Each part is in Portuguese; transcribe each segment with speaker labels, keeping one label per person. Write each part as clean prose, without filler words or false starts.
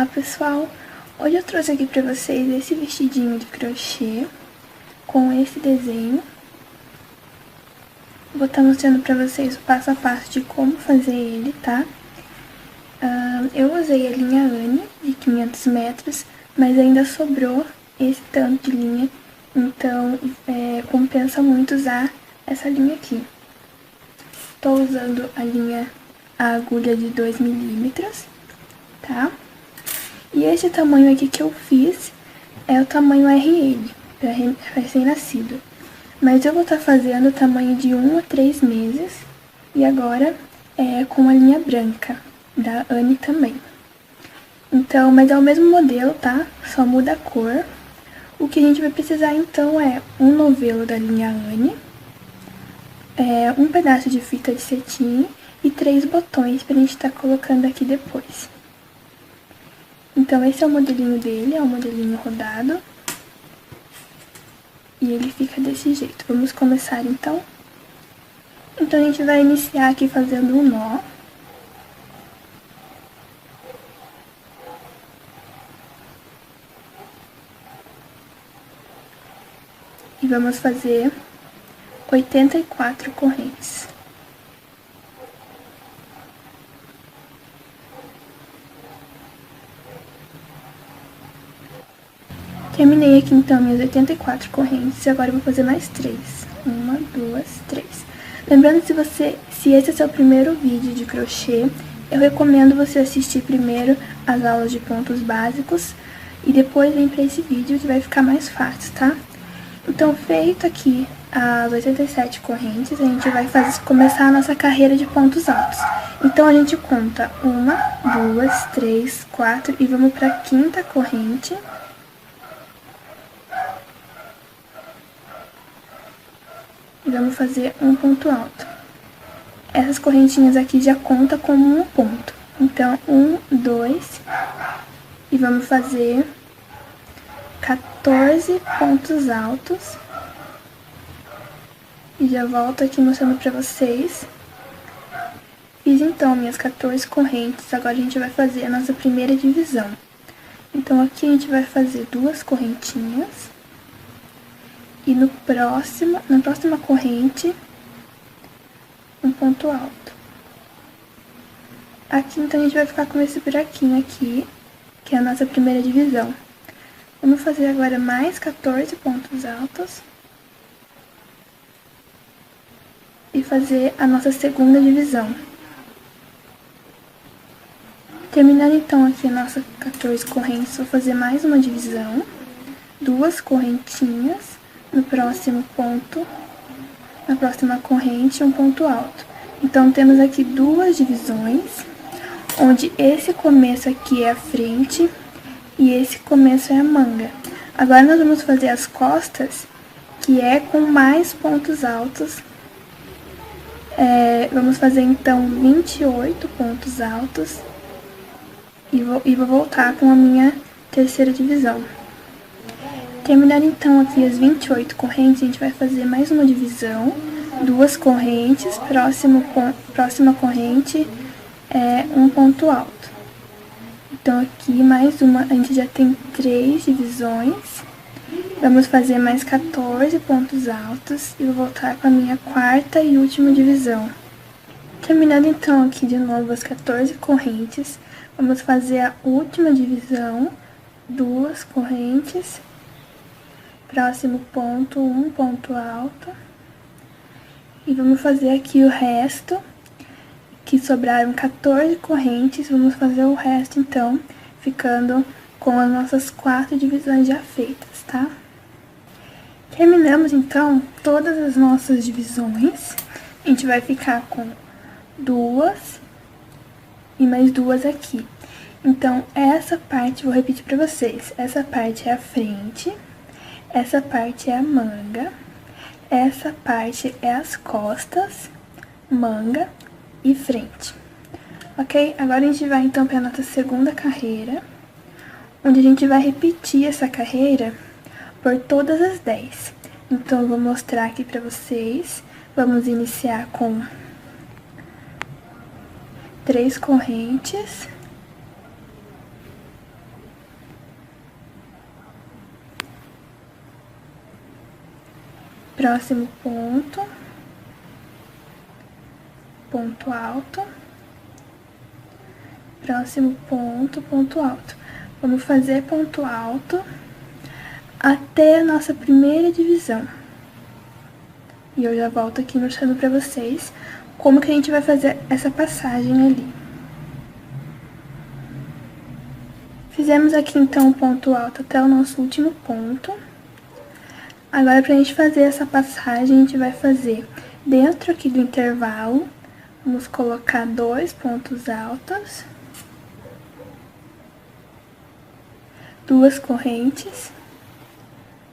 Speaker 1: Olá pessoal, hoje eu trouxe aqui pra vocês esse vestidinho de crochê com esse desenho. Vou estar mostrando pra vocês o passo a passo de como fazer ele, tá? Eu usei a linha Anne de 500 metros, mas ainda sobrou esse tanto de linha, então compensa muito usar essa linha aqui. Estou usando a agulha de 2 milímetros, tá? E esse tamanho aqui que eu fiz é o tamanho RL, para recém-nascido. Mas eu vou estar fazendo o tamanho de 1 a 3 meses. E agora é com a linha branca, da Anne também. Então, mas é o mesmo modelo, tá? Só muda a cor. O que a gente vai precisar então é um novelo da linha Anne, um pedaço de fita de cetim e 3 botões pra gente estar colocando aqui depois. Então esse é o modelinho dele, é um modelinho rodado. E ele fica desse jeito. Vamos começar então? Então a gente vai iniciar aqui fazendo um nó. E vamos fazer 84 correntes. Terminei aqui então minhas 84 correntes e agora eu vou fazer mais 3. 1, 2, 3. Lembrando, se esse é seu primeiro vídeo de crochê, eu recomendo você assistir primeiro as aulas de pontos básicos e depois vem para esse vídeo que vai ficar mais fácil, tá? Então, feito aqui as 87 correntes, a gente vai começar a nossa carreira de pontos altos. Então, a gente conta 1, 2, 3, 4 e vamos para a 5ª corrente. E vamos fazer um ponto alto. Essas correntinhas aqui já conta como um ponto. Então, 1, 2, e vamos fazer 14 pontos altos. E já volto aqui mostrando pra vocês. Fiz então minhas 14 correntes, agora a gente vai fazer a nossa primeira divisão. Então, aqui a gente vai fazer 2 correntinhas. E na próxima corrente, um ponto alto. Aqui, então, a gente vai ficar com esse buraquinho aqui, que é a nossa primeira divisão. Vamos fazer agora mais 14 pontos altos. E fazer a nossa segunda divisão. Terminando, então, aqui a nossa 14 correntes, vou fazer mais uma divisão. 2 correntinhas. No próximo ponto, na próxima corrente, um ponto alto. Então, temos aqui 2 divisões, onde esse começo aqui é a frente e esse começo é a manga. Agora, nós vamos fazer as costas, que é com mais pontos altos. Vamos fazer, então, 28 pontos altos e vou voltar com a minha terceira divisão. Terminando então aqui as 28 correntes, a gente vai fazer mais uma divisão, 2 correntes, próxima corrente um ponto alto. Então aqui mais uma, a gente já tem 3 divisões, vamos fazer mais 14 pontos altos e vou voltar com a minha 4ª e última divisão. Terminando então aqui de novo as 14 correntes, vamos fazer a última divisão, 2 correntes. Próximo ponto, um ponto alto. E vamos fazer aqui o resto, que sobraram 14 correntes. Vamos fazer o resto, então, ficando com as nossas 4 divisões já feitas, tá? Terminamos, então, todas as nossas divisões. A gente vai ficar com 2 e mais 2 aqui. Então, essa parte, vou repetir pra vocês. Essa parte é a frente. Essa parte é a manga, essa parte é as costas, manga e frente. Ok? Agora a gente vai então para a nossa segunda carreira, onde a gente vai repetir essa carreira por todas as 10. Então, eu vou mostrar aqui para vocês. Vamos iniciar com 3 correntes. próximo ponto, ponto alto, próximo ponto, ponto alto. Vamos fazer ponto alto até a nossa primeira divisão. E eu já volto aqui mostrando pra vocês como que a gente vai fazer essa passagem ali. Fizemos aqui então o ponto alto até o nosso último ponto. Agora, pra gente fazer essa passagem, a gente vai fazer dentro aqui do intervalo, vamos colocar 2 pontos altos, 2 correntes,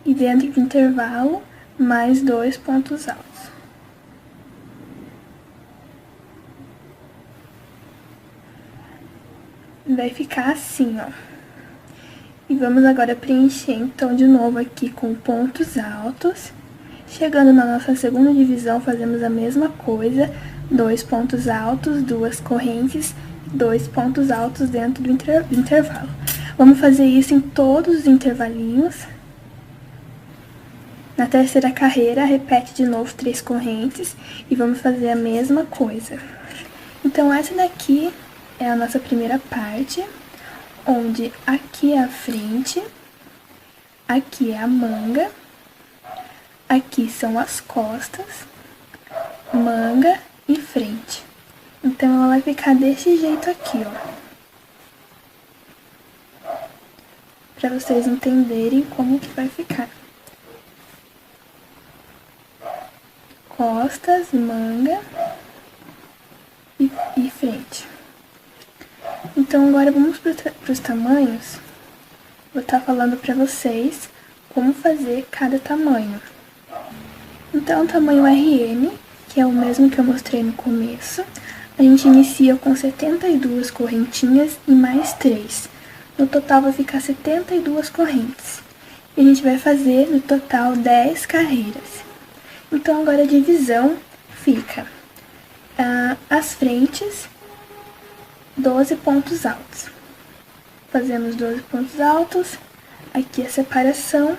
Speaker 1: e dentro do intervalo, mais 2 pontos altos. Vai ficar assim, ó. E vamos agora preencher, então, de novo aqui com pontos altos. Chegando na nossa segunda divisão, fazemos a mesma coisa. 2 pontos altos, 2 correntes, 2 pontos altos dentro do intervalo. Vamos fazer isso em todos os intervalinhos. Na terceira carreira, repete de novo 3 correntes e vamos fazer a mesma coisa. Então, essa daqui é a nossa primeira parte, onde aqui é a frente, aqui é a manga, aqui são as costas, manga e frente. Então, ela vai ficar desse jeito aqui, ó. Pra vocês entenderem como que vai ficar. Costas, manga e frente. Então, agora vamos para os tamanhos. Vou estar falando para vocês como fazer cada tamanho. Então, o tamanho RN, que é o mesmo que eu mostrei no começo, a gente inicia com 72 correntinhas e mais 3. No total vai ficar 72 correntes. E a gente vai fazer, no total, 10 carreiras. Então, agora a divisão fica as frentes, 12 pontos altos. Fazemos 12 pontos altos, aqui a separação,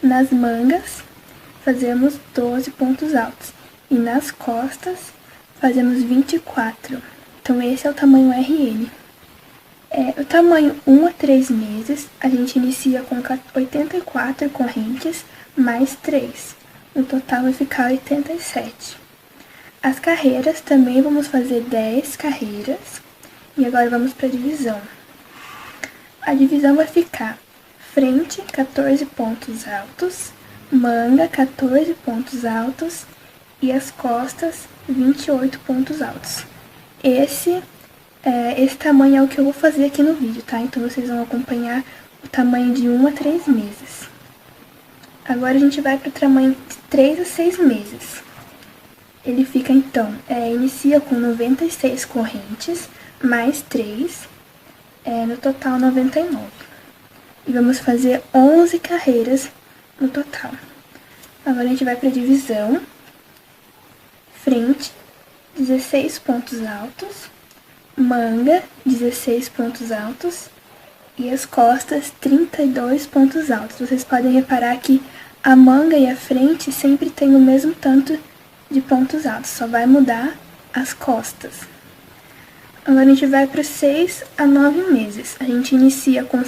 Speaker 1: nas mangas, fazemos 12 pontos altos. E nas costas, fazemos 24. Então, esse é o tamanho RN. O tamanho 1 a 3 meses, a gente inicia com 84 correntes, mais 3. No total vai ficar 87. As carreiras também vamos fazer 10 carreiras. E agora vamos para a divisão. A divisão vai ficar frente, 14 pontos altos, manga, 14 pontos altos e as costas, 28 pontos altos. Esse tamanho é o que eu vou fazer aqui no vídeo, tá? Então, vocês vão acompanhar o tamanho de 1 a 3 meses. Agora, a gente vai para o tamanho de 3 a 6 meses. Ele fica, então, inicia com 96 correntes, mais 3, no total 99. E vamos fazer 11 carreiras no total. Agora, a gente vai para a divisão. Frente, 16 pontos altos, manga, 16 pontos altos e as costas, 32 pontos altos. Vocês podem reparar que a manga e a frente sempre tem o mesmo tanto de pontos altos, só vai mudar as costas. Agora a gente vai para 6 a 9 meses. A gente inicia com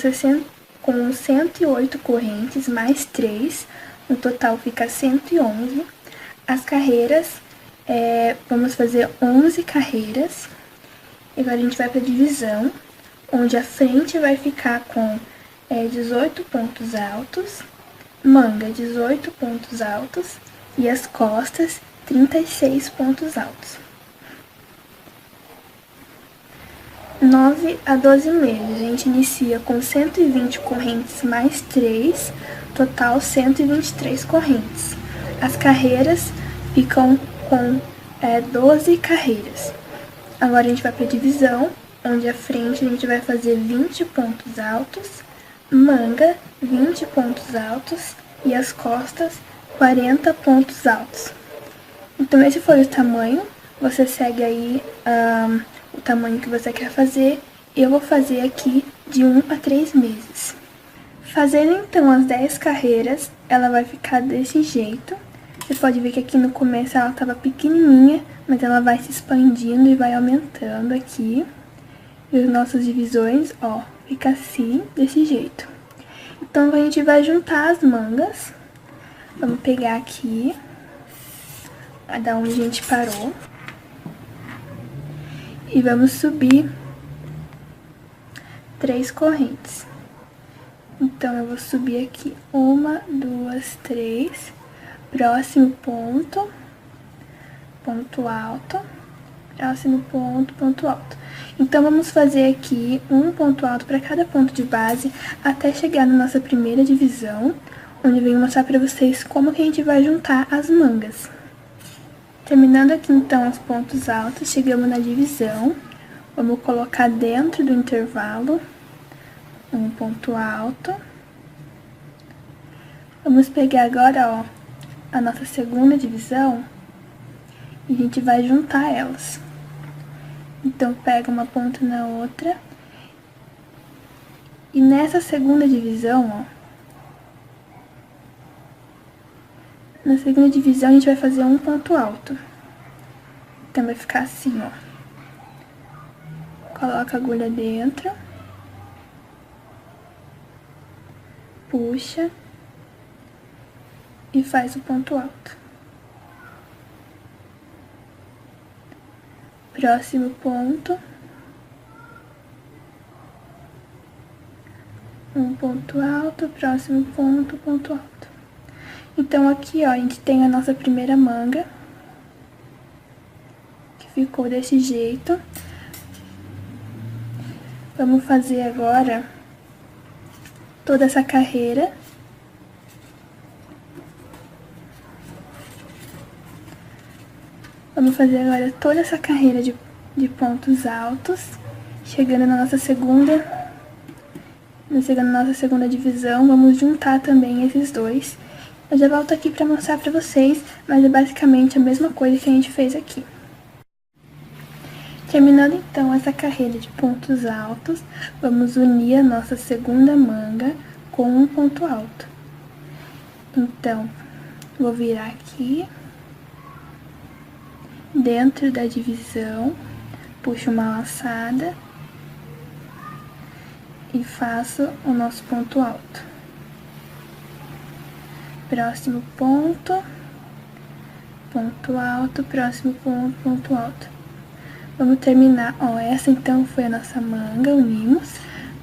Speaker 1: 108 correntes, mais 3, no total fica 111. As carreiras, vamos fazer 11 carreiras. Agora a gente vai para a divisão, onde a frente vai ficar com 18 pontos altos, manga 18 pontos altos e as costas 36 pontos altos. 9 a 12 meses, a gente inicia com 120 correntes mais 3, total 123 correntes. As carreiras ficam com 12 carreiras. Agora a gente vai para a divisão, onde a frente a gente vai fazer 20 pontos altos, manga 20 pontos altos e as costas 40 pontos altos. Então esse foi o tamanho, você segue aí o tamanho que você quer fazer. Eu vou fazer aqui de 1 a 3 meses. Fazendo então as 10 carreiras, ela vai ficar desse jeito. Você pode ver que aqui no começo ela estava pequenininha, mas ela vai se expandindo e vai aumentando aqui. E as nossas divisões, ó, fica assim, desse jeito. Então, a gente vai juntar as mangas. Vamos pegar aqui, da onde a gente parou. E vamos subir 3 correntes. Então, eu vou subir aqui 1, 2, 3. Próximo ponto, ponto alto. Próximo ponto, ponto alto. Então, vamos fazer aqui um ponto alto para cada ponto de base até chegar na nossa primeira divisão, onde eu venho mostrar para vocês como que a gente vai juntar as mangas. Terminando aqui, então, os pontos altos, chegamos na divisão. Vamos colocar dentro do intervalo um ponto alto. Vamos pegar agora, ó, a nossa segunda divisão e a gente vai juntar elas. Então, pega uma ponta na outra. E nessa segunda divisão, ó, na segunda divisão a gente vai fazer um ponto alto. Então, vai ficar assim, ó. Coloca a agulha dentro. Puxa. E faz o ponto alto. Próximo ponto. Um ponto alto, próximo ponto, ponto alto. Então, aqui, ó, a gente tem a nossa primeira manga, que ficou desse jeito. Vamos fazer agora toda essa carreira. Vamos fazer agora toda essa carreira de pontos altos, chegando na nossa segunda divisão. Vamos juntar também esses dois. Eu já volto aqui para mostrar para vocês, mas é basicamente a mesma coisa que a gente fez aqui. Terminando então essa carreira de pontos altos, vamos unir a nossa segunda manga com um ponto alto. Então, vou virar aqui, dentro da divisão, puxo uma laçada e faço o nosso ponto alto. Próximo ponto, ponto alto, próximo ponto, ponto alto. Vamos terminar, ó, essa então foi a nossa manga, unimos.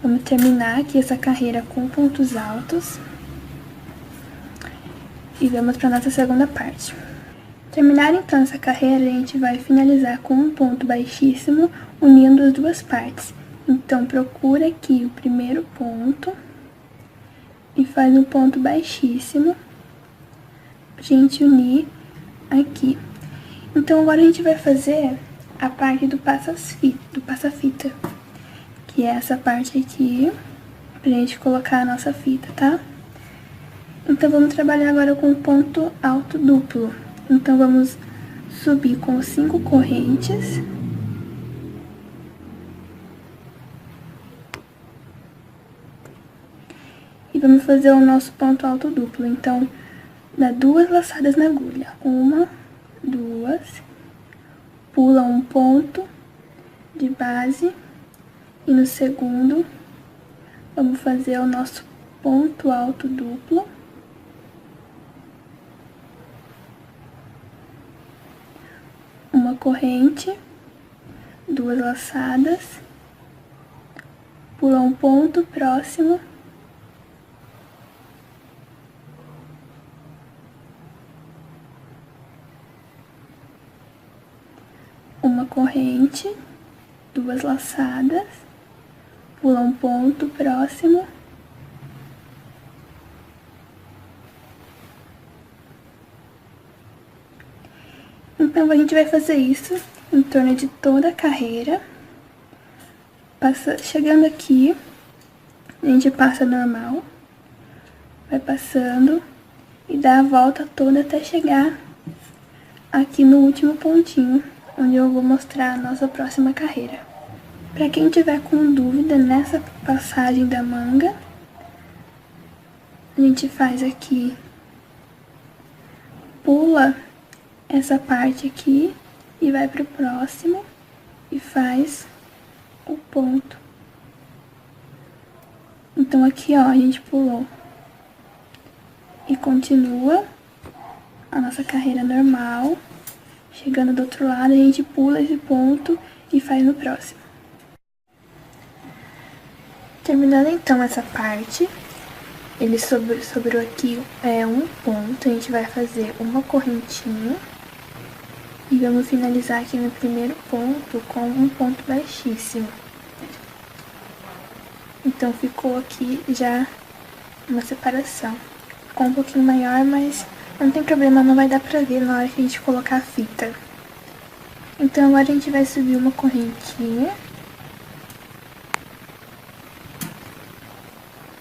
Speaker 1: Vamos terminar aqui essa carreira com pontos altos. E vamos para nossa segunda parte. Terminar então essa carreira, a gente vai finalizar com um ponto baixíssimo, unindo as duas partes. Então, procura aqui o primeiro ponto e faz um ponto baixíssimo pra gente unir aqui. Então, agora a gente vai fazer a parte do passa-fita, que é essa parte aqui, pra gente colocar a nossa fita, tá? Então, vamos trabalhar agora com ponto alto duplo. Então, vamos subir com 5 correntes. E vamos fazer o nosso ponto alto duplo. Então, dá 2 laçadas na agulha. 1, 2, pula um ponto de base. E no segundo, vamos fazer o nosso ponto alto duplo. Uma corrente, 2 laçadas, pula um ponto próximo, uma corrente, 2 laçadas, pula um ponto próximo, então, a gente vai fazer isso em torno de toda a carreira. Chegando aqui, a gente passa normal, vai passando e dá a volta toda até chegar aqui no último pontinho, onde eu vou mostrar a nossa próxima carreira. Pra quem tiver com dúvida nessa passagem da manga, a gente faz aqui pula essa parte aqui e vai pro próximo e faz o ponto. Então aqui, ó, a gente pulou e continua a nossa carreira normal. Chegando do outro lado, a gente pula esse ponto e faz no próximo. Terminando então essa parte, ele sobrou aqui um ponto, a gente vai fazer uma correntinha e vamos finalizar aqui no primeiro ponto com um ponto baixíssimo. Então ficou aqui já uma separação. Ficou um pouquinho maior, mas não tem problema, não vai dar pra ver na hora que a gente colocar a fita. Então agora a gente vai subir uma correntinha.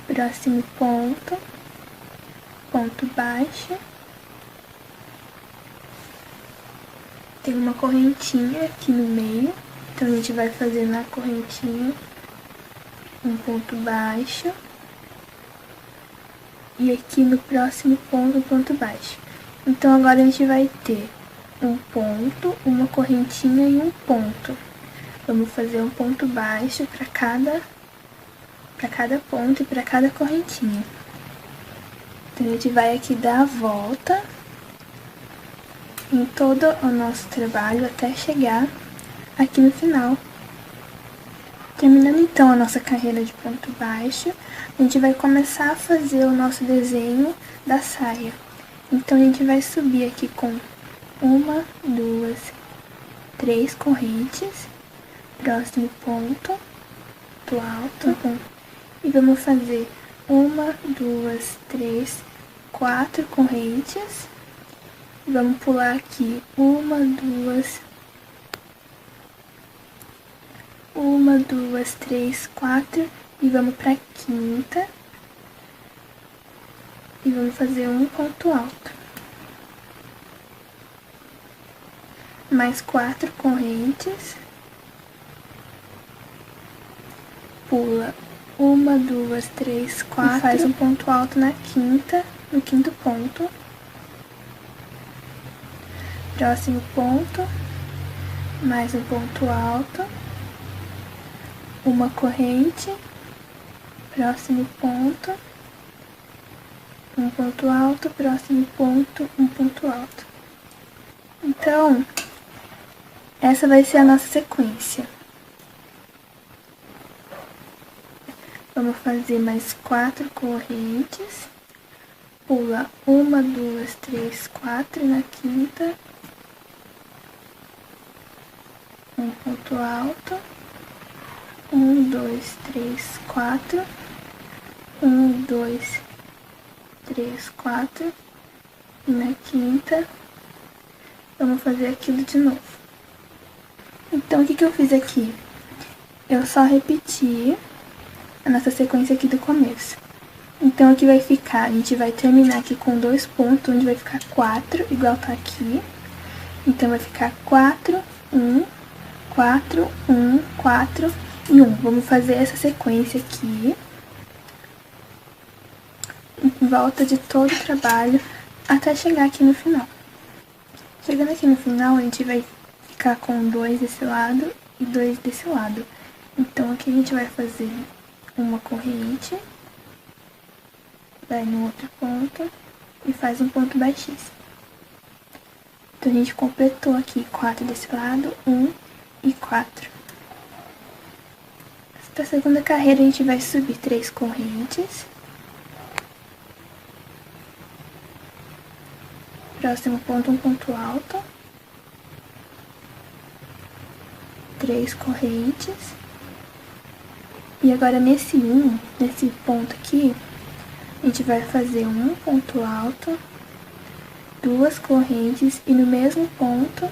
Speaker 1: Próximo ponto, ponto baixo. Tem uma correntinha aqui no meio, então a gente vai fazer na correntinha um ponto baixo. E aqui no próximo ponto, um ponto baixo. Então agora a gente vai ter um ponto, uma correntinha e um ponto. Vamos fazer um ponto baixo para cada ponto e para cada correntinha. Então a gente vai aqui dar a volta em todo o nosso trabalho até chegar aqui no final. Terminando então a nossa carreira de ponto baixo, a gente vai começar a fazer o nosso desenho da saia. Então a gente vai subir aqui com uma, duas, três correntes, próximo ponto alto, e vamos fazer uma, duas, três, quatro correntes. Vamos pular aqui uma, duas, três, quatro e vamos pra quinta. E vamos fazer um ponto alto. Mais quatro correntes. Pula uma, duas, três, quatro. E faz um ponto alto na quinta, no quinto ponto. Próximo ponto. Mais um ponto alto. Uma corrente. Próximo ponto. Um ponto alto, próximo ponto, um ponto alto. Então, essa vai ser a nossa sequência. Vamos fazer mais quatro correntes. Pula uma, duas, três, quatro na quinta. Um ponto alto. Um, dois, três, quatro. Um, dois, três, quatro. E na quinta, vamos fazer aquilo de novo. Então, o que eu fiz aqui? Eu só repeti a nossa sequência aqui do começo. Então, aqui vai ficar, a gente vai terminar aqui com dois pontos, onde vai ficar 4, igual tá aqui. Então, vai ficar 4, 1, 4, 1, 4 e 1. Vamos fazer essa sequência aqui, em volta de todo o trabalho, até chegar aqui no final. Chegando aqui no final, a gente vai ficar com 2 desse lado e 2 desse lado. Então, aqui a gente vai fazer uma corrente, vai no outro ponto e faz um ponto baixíssimo. Então, a gente completou aqui 4 desse lado, 1 e 4. Para a segunda carreira, a gente vai subir 3 correntes. Próximo ponto, um ponto alto. 3 correntes. E agora nesse ponto aqui, a gente vai fazer um ponto alto, 2 correntes e no mesmo ponto,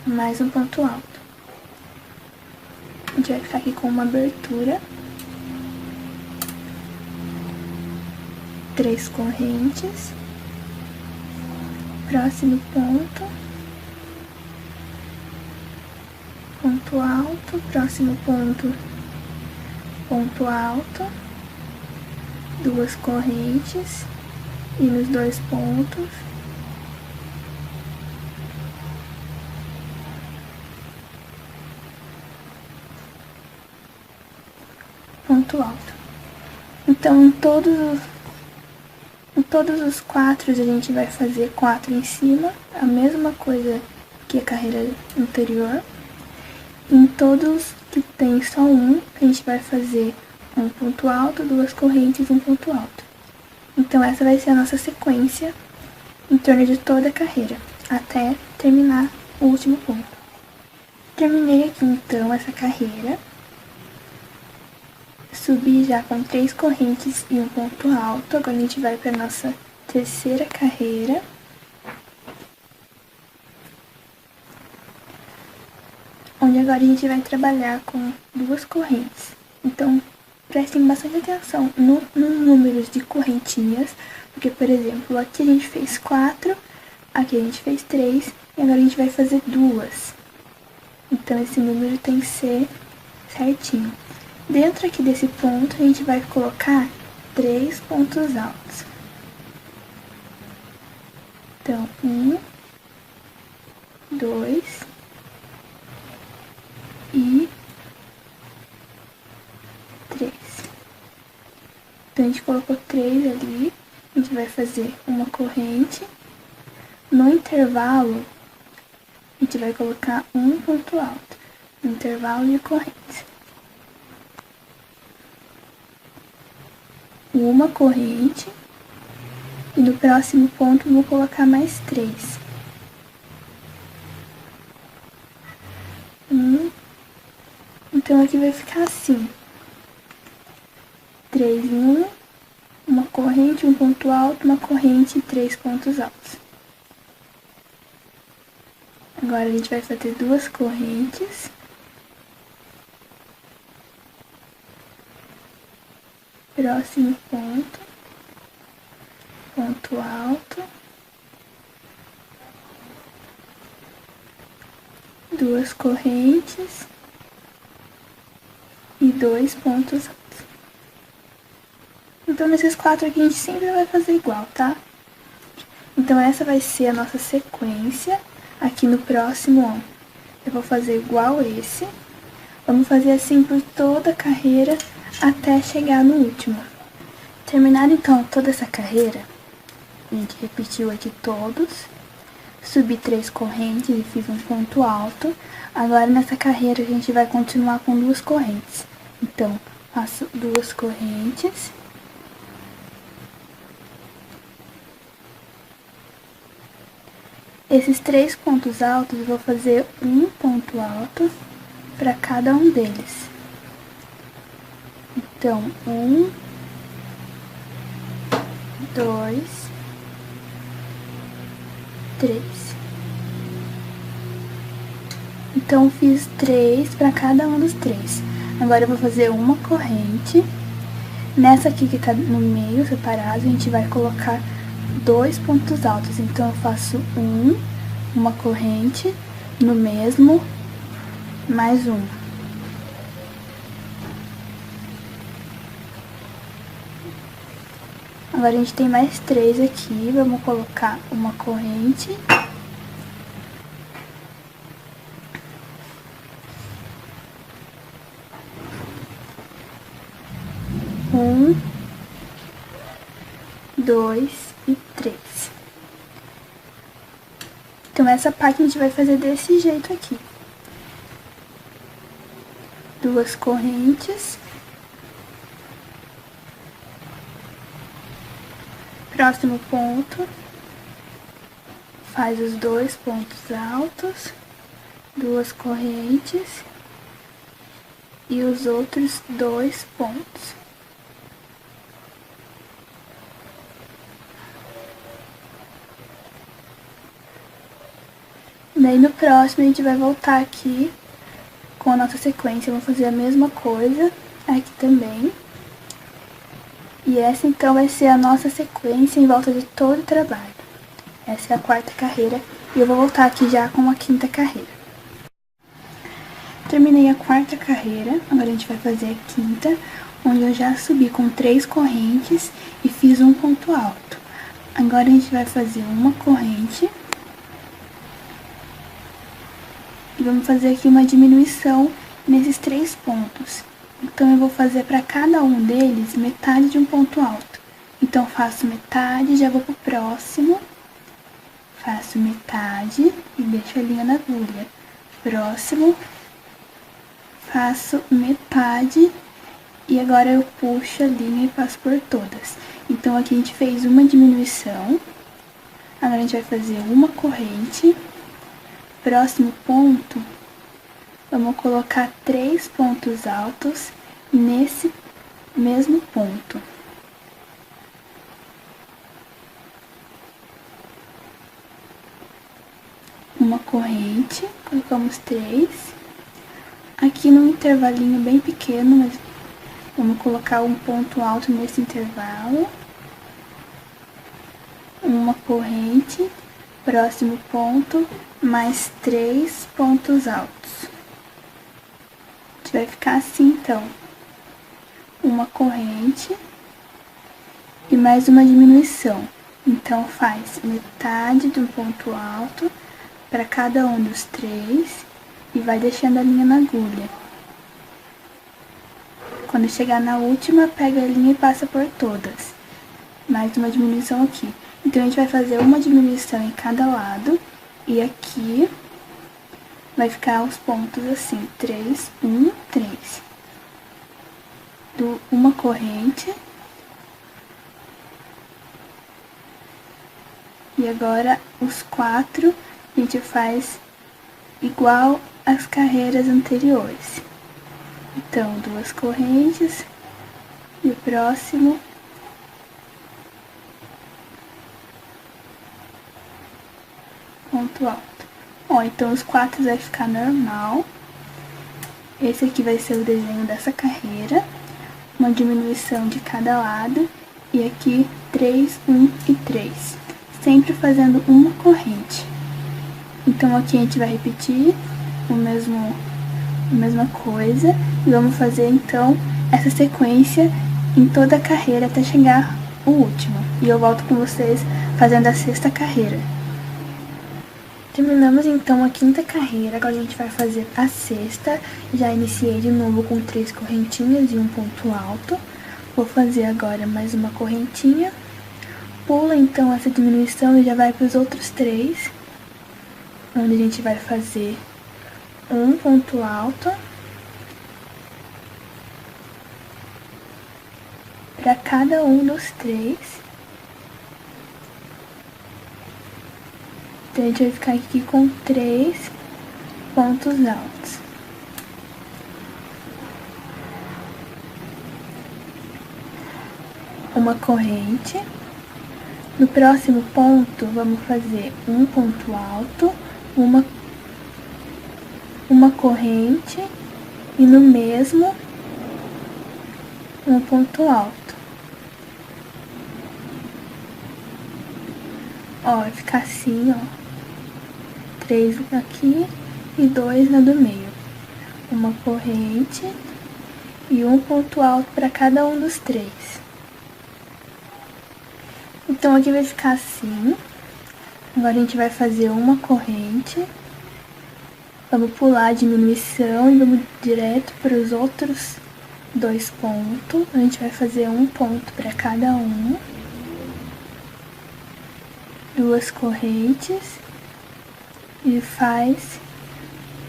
Speaker 1: mais um ponto alto. A gente vai ficar aqui com uma abertura, 3 correntes, próximo ponto, ponto alto, próximo ponto, ponto alto, 2 correntes e nos 2 pontos. Ponto alto. Então, em todos os 4 a gente vai fazer 4 em cima, a mesma coisa que a carreira anterior. Em todos que tem só um, a gente vai fazer um ponto alto, 2 correntes e um ponto alto. Então, essa vai ser a nossa sequência em torno de toda a carreira, até terminar o último ponto. Terminei aqui, então, essa carreira. Subi já com 3 correntes e um ponto alto. Agora a gente vai para nossa terceira carreira. Onde agora a gente vai trabalhar com 2 correntes. Então, prestem bastante atenção nos números de correntinhas, porque, por exemplo, aqui a gente fez 4, aqui a gente fez 3, e agora a gente vai fazer 2. Então, esse número tem que ser certinho. Dentro aqui desse ponto, a gente vai colocar 3 pontos altos. Então, 1, 2 e 3. Então, a gente colocou 3 ali, a gente vai fazer uma corrente. No intervalo, a gente vai colocar um ponto alto, no intervalo de correntes. Uma corrente, e no próximo ponto vou colocar mais 3. Então aqui vai ficar assim: 3 em 1, uma corrente, um ponto alto, uma corrente e 3 pontos altos. Agora a gente vai fazer 2 correntes. Próximo ponto, ponto alto, 2 correntes e 2 pontos altos. Então, nesses 4 aqui a gente sempre vai fazer igual, tá? Então, essa vai ser a nossa sequência. Aqui no próximo, ó, eu vou fazer igual esse. Vamos fazer assim por toda a carreira até chegar no último. Terminada então toda essa carreira, a gente repetiu aqui todos, subi 3 correntes e fiz um ponto alto. Agora nessa carreira a gente vai continuar com 2 correntes. Então, faço 2 correntes. Esses 3 pontos altos eu vou fazer um ponto alto para cada um deles. Então, 1, 2, 3. Então, fiz 3 para cada um dos 3. Agora, eu vou fazer uma corrente. Nessa aqui que tá no meio, separado, a gente vai colocar 2 pontos altos. Então, eu faço uma corrente, no mesmo, mais uma. Agora, a gente tem mais 3 aqui, vamos colocar uma corrente. Um, 2 e 3. Então, essa parte a gente vai fazer desse jeito aqui. 2 correntes. Próximo ponto, faz os 2 pontos altos, 2 correntes e os outros 2 pontos. Daí no próximo a gente vai voltar aqui com a nossa sequência, vou fazer a mesma coisa aqui também. E essa então vai ser a nossa sequência em volta de todo o trabalho. Essa é a 4ª carreira e eu vou voltar aqui já com a 5ª carreira. Terminei a 4ª carreira, agora a gente vai fazer a 5ª, onde eu já subi com 3 correntes e fiz um ponto alto. Agora a gente vai fazer uma corrente. E vamos fazer aqui uma diminuição nesses 3 pontos. Então, eu vou fazer para cada um deles metade de um ponto alto. Então, faço metade, já vou pro próximo. Faço metade e deixo a linha na agulha. Próximo. Faço metade e agora eu puxo a linha e passo por todas. Então, aqui a gente fez uma diminuição. Agora, a gente vai fazer uma corrente. Próximo ponto, vamos colocar 3 pontos altos nesse mesmo ponto. Uma corrente, colocamos 3. Aqui num intervalinho bem pequeno, mas vamos colocar um ponto alto nesse intervalo. Uma corrente, próximo ponto, mais 3 pontos altos. Vai ficar assim, então. Uma corrente e mais uma diminuição. Então, faz metade de um ponto alto para cada um dos 3 e vai deixando a linha na agulha. Quando chegar na última, pega a linha e passa por todas. Mais uma diminuição aqui. Então, a gente vai fazer uma diminuição em cada lado. E aqui vai ficar os pontos assim, 3, 1, 3. Uma corrente. E agora os 4 a gente faz igual às carreiras anteriores. Então, 2 correntes e o próximo ponto alto. Ó, então os 4 vai ficar normal. Esse aqui vai ser o desenho dessa carreira. Uma diminuição de cada lado. E aqui 3, 1 e 3. Sempre fazendo uma corrente. Então aqui a gente vai repetir a mesma coisa. E vamos fazer então essa sequência em toda a carreira até chegar o último. E eu volto com vocês fazendo a 6ª carreira. Terminamos então a 5ª carreira, agora a gente vai fazer a 6ª. Já iniciei de novo com 3 correntinhas e um ponto alto. Vou fazer agora mais uma correntinha. Pula então essa diminuição e já vai para os outros 3. Onde a gente vai fazer um ponto alto. Para cada um dos 3. Então, a gente vai ficar aqui com 3 pontos altos. Uma corrente. No próximo ponto, vamos fazer um ponto alto, uma corrente e no mesmo um ponto alto. Ó, vai ficar assim, ó. 3 aqui e 2 na do meio. Uma corrente e um ponto alto para cada um dos 3. Então, aqui vai ficar assim. Agora, a gente vai fazer uma corrente. Vamos pular a diminuição e vamos direto para os outros 2 pontos. A gente vai fazer um ponto para cada um. 2 correntes. E faz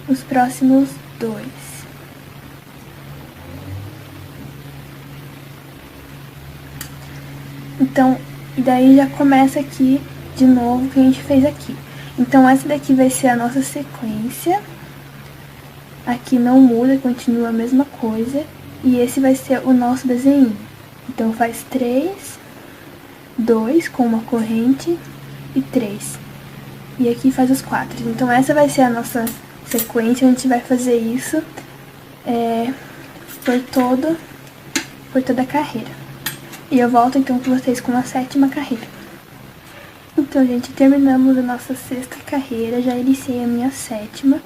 Speaker 1: os próximos 2. Então, e daí já começa aqui de novo o que a gente fez aqui. Então, essa daqui vai ser a nossa sequência. Aqui não muda, continua a mesma coisa. E esse vai ser o nosso desenho. Então, faz 3, 2 com uma corrente e 3. E aqui faz os 4. Então, essa vai ser a nossa sequência. A gente vai fazer isso por toda a carreira. E eu volto, então, com vocês com a 7ª carreira. Então, gente, terminamos a nossa 6ª carreira. Já iniciei a minha 7ª.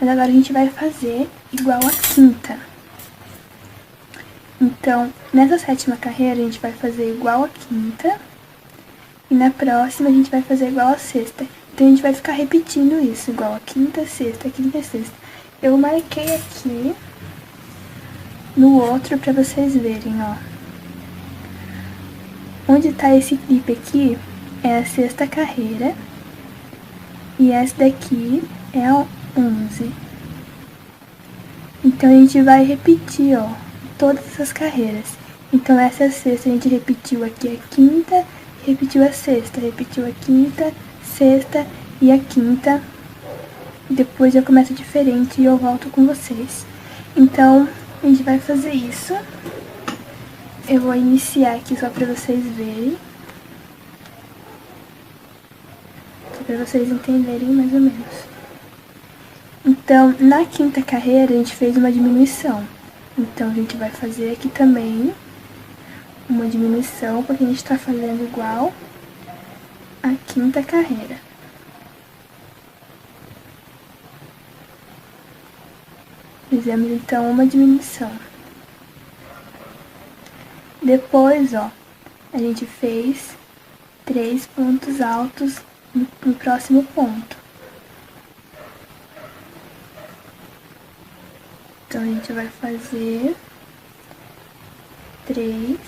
Speaker 1: Mas agora a gente vai fazer igual a 5ª. Então, nessa 7ª carreira, a gente vai fazer igual a 5ª. E na próxima a gente vai fazer igual a sexta. Então a gente vai ficar repetindo isso, igual a quinta, sexta, quinta, sexta. Eu marquei aqui no outro pra vocês verem, ó. Onde tá esse clipe aqui é a sexta carreira. E essa daqui é a 11. Então a gente vai repetir, ó, todas essas carreiras. Então essa é a sexta, a gente repetiu aqui a quinta, repetiu a sexta, repetiu a quinta, sexta e a quinta. Depois eu começo diferente e eu volto com vocês. Então a gente vai fazer isso. Eu vou iniciar aqui só pra vocês verem. Só pra vocês entenderem mais ou menos. Então, na quinta carreira, a gente fez uma diminuição. Então, a gente vai fazer aqui também uma diminuição, porque a gente tá fazendo igual a quinta carreira. Fizemos, então, uma diminuição. Depois, ó, a gente fez 3 pontos altos no próximo ponto. Então, a gente vai fazer 3.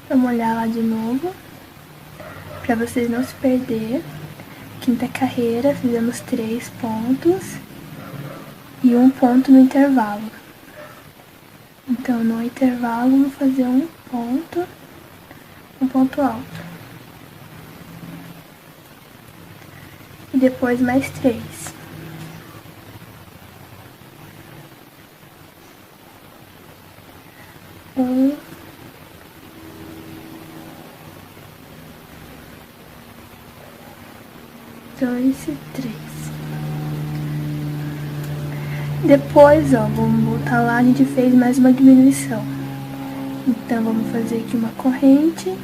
Speaker 1: Vamos olhar lá de novo, para vocês não se perder. Quinta carreira, fizemos 3 pontos e 1 ponto no intervalo. Então, no intervalo, vamos fazer um ponto alto. E depois mais 3. 1, 2 e 3. Depois, ó, vamos voltar lá, a gente fez mais uma diminuição. Então, vamos fazer aqui uma corrente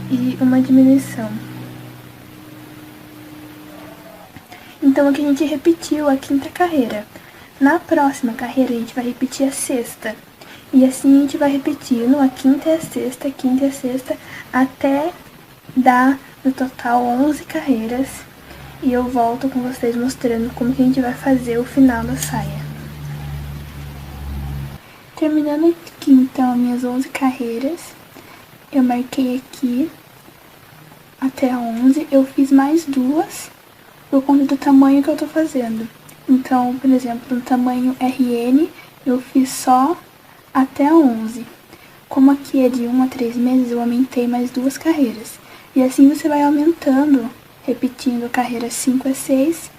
Speaker 1: e uma diminuição. Então, aqui a gente repetiu a quinta carreira. Na próxima carreira, a gente vai repetir a sexta. E assim a gente vai repetindo a quinta e a sexta, até dar no total 11 carreiras. E eu volto com vocês mostrando como que a gente vai fazer o final da saia. Terminando aqui, então, minhas 11 carreiras, eu marquei aqui até a 11. Eu fiz mais 2 por conta do tamanho que eu tô fazendo. Então, por exemplo, no tamanho RN, eu fiz só até a 11. Como aqui é de 1 a 3 meses, eu aumentei mais 2 carreiras. E assim você vai aumentando, repetindo a carreira 5 a 6,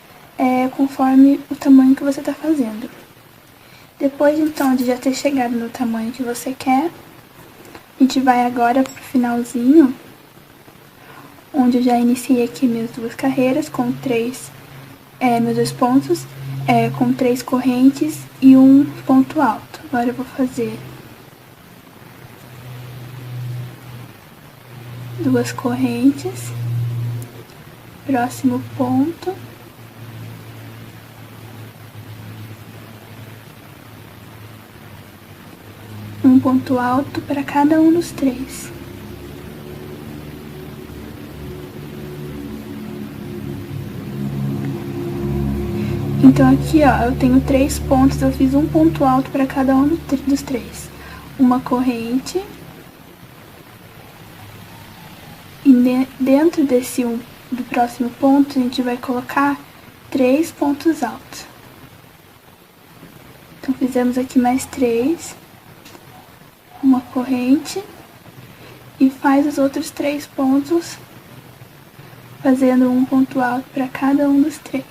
Speaker 1: conforme o tamanho que você está fazendo. Depois, então, de já ter chegado no tamanho que você quer, a gente vai agora pro finalzinho, onde eu já iniciei aqui minhas 2 carreiras com 3, meus 2 pontos, com 3 correntes e 1 ponto alto. Agora eu vou fazer 2 correntes, próximo ponto, um ponto alto para cada um dos 3. Então aqui, ó, eu tenho 3 pontos, eu fiz um ponto alto para cada um dos 3. Uma corrente. E dentro do próximo ponto, a gente vai colocar 3 pontos altos. Então, fizemos aqui mais 3. Uma corrente. E faz os outros 3 pontos, fazendo um ponto alto para cada um dos 3.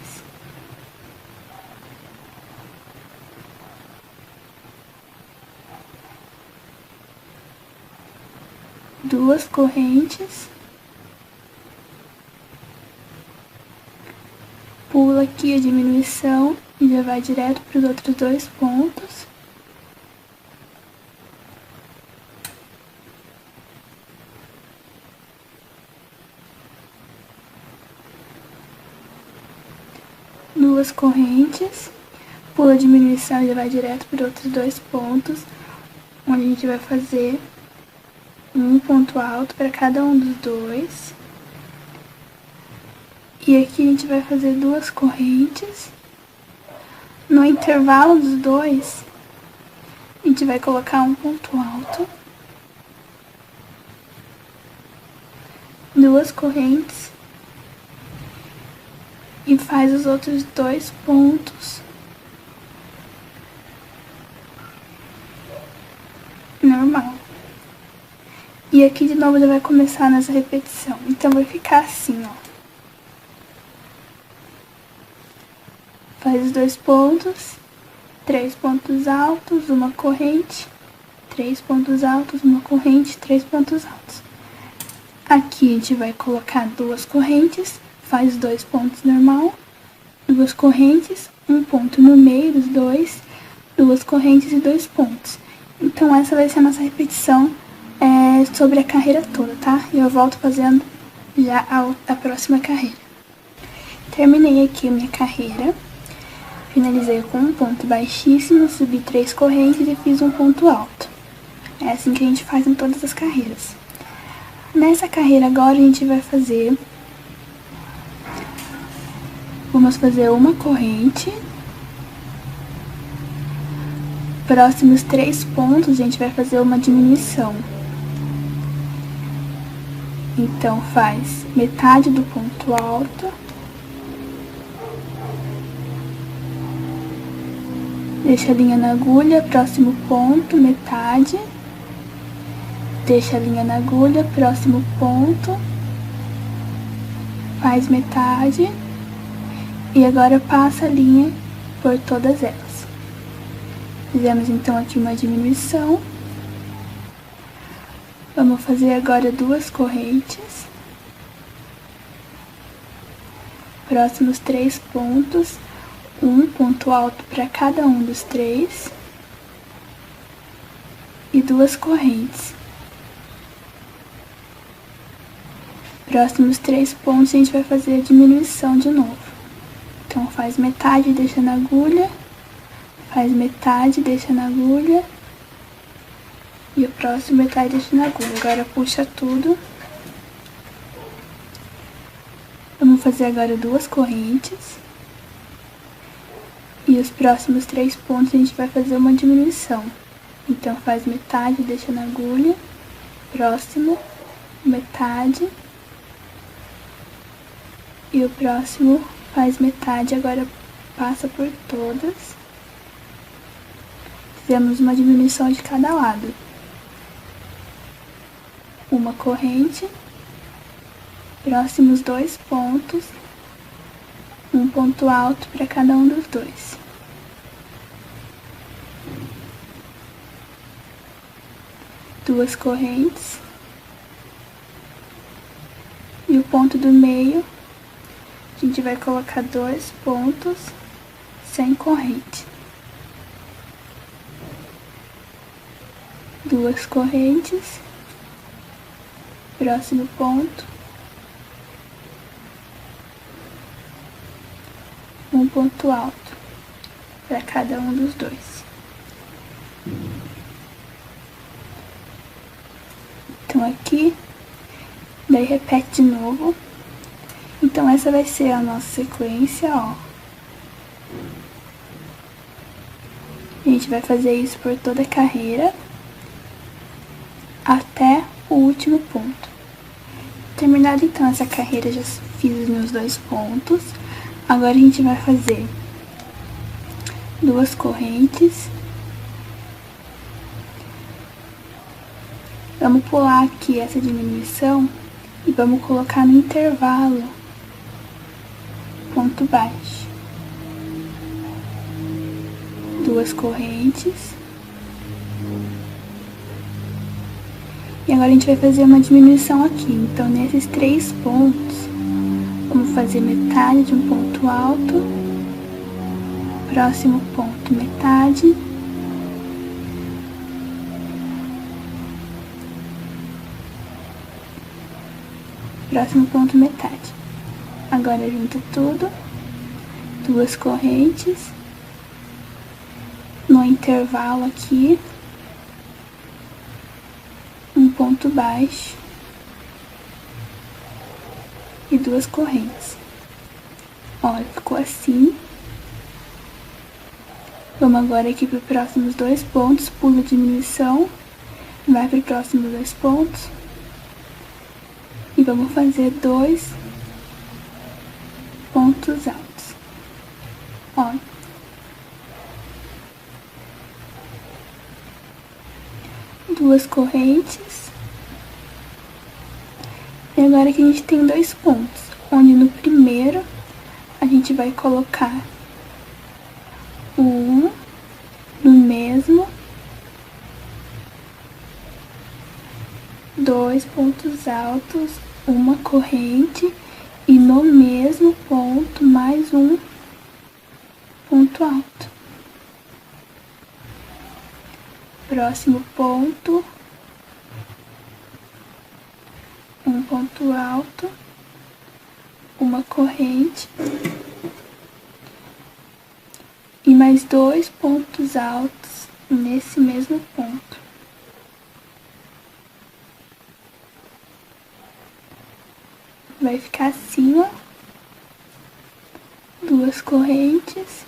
Speaker 1: Duas correntes, pula aqui a diminuição e já vai direto para os outros 2 pontos. Duas correntes, pula a diminuição e já vai direto para os outros 2 pontos, onde a gente vai fazer ponto alto para cada um dos dois. E aqui a gente vai fazer 2 correntes. No intervalo dos dois, a gente vai colocar um ponto alto, 2 correntes e faz os outros 2 pontos normal. E aqui de novo já vai começar nessa repetição, então vai ficar assim, ó. Faz os 2 pontos, 3 pontos altos, uma corrente, 3 pontos altos, uma corrente, 3 pontos altos. Aqui a gente vai colocar 2 correntes, faz 2 pontos normal, 2 correntes, um ponto no meio dos dois, 2 correntes e 2 pontos. Então essa vai ser a nossa repetição sobre a carreira toda, tá? E eu volto fazendo já a próxima carreira. Terminei aqui a minha carreira. Finalizei com um ponto baixíssimo, subi 3 correntes e fiz um ponto alto. É assim que a gente faz em todas as carreiras. Nessa carreira agora a gente vai fazer... Vamos fazer uma corrente. Próximos 3 pontos a gente vai fazer uma diminuição. Então faz metade do ponto alto. Deixa a linha na agulha, próximo ponto, metade. Deixa a linha na agulha, próximo ponto. Faz metade. E agora passa a linha por todas elas. Fizemos então aqui uma diminuição. Vamos fazer agora 2 correntes. Próximos 3 pontos. Um ponto alto para cada um dos 3 e 2 correntes. Próximos 3 pontos a gente vai fazer a diminuição de novo. Então faz metade, deixa na agulha, faz metade, deixa na agulha e o próximo metade deixa na agulha. Agora puxa tudo. Vamos fazer agora 2 correntes. E os próximos 3 pontos a gente vai fazer uma diminuição. Então faz metade, deixa na agulha, próximo, metade, e o próximo faz metade, agora passa por todas. Fizemos uma diminuição de cada lado. Uma corrente, próximos 2 pontos, um ponto alto para cada um dos dois. Duas correntes. E o ponto do meio, a gente vai colocar 2 pontos sem corrente. 2 correntes. Próximo ponto. Um ponto alto para cada um dos dois. Então aqui, daí repete de novo. Então essa vai ser a nossa sequência, ó. A gente vai fazer isso por toda a carreira até o último ponto. Terminado então essa carreira, já fiz os meus 2 pontos. Agora a gente vai fazer 2 correntes. Vamos pular aqui essa diminuição e vamos colocar no intervalo ponto baixo. 2 correntes. E agora a gente vai fazer uma diminuição aqui. Então nesses 3 pontos, vamos fazer metade de um ponto alto, próximo ponto metade, próximo ponto metade. Agora junta tudo, 2 correntes, no intervalo aqui, um ponto ponto baixo e 2 correntes. Olha, ficou assim. Vamos agora aqui para os próximos 2 pontos, pula diminuição, vai para os próximos 2 pontos e vamos fazer 2 pontos altos. Olha. Duas correntes. E agora que a gente tem 2 pontos, onde no primeiro a gente vai colocar no mesmo 2 pontos altos, uma corrente e no mesmo ponto mais um ponto alto. Próximo ponto, um ponto alto, uma corrente e mais 2 pontos altos nesse mesmo ponto. Vai ficar assim, ó, 2 correntes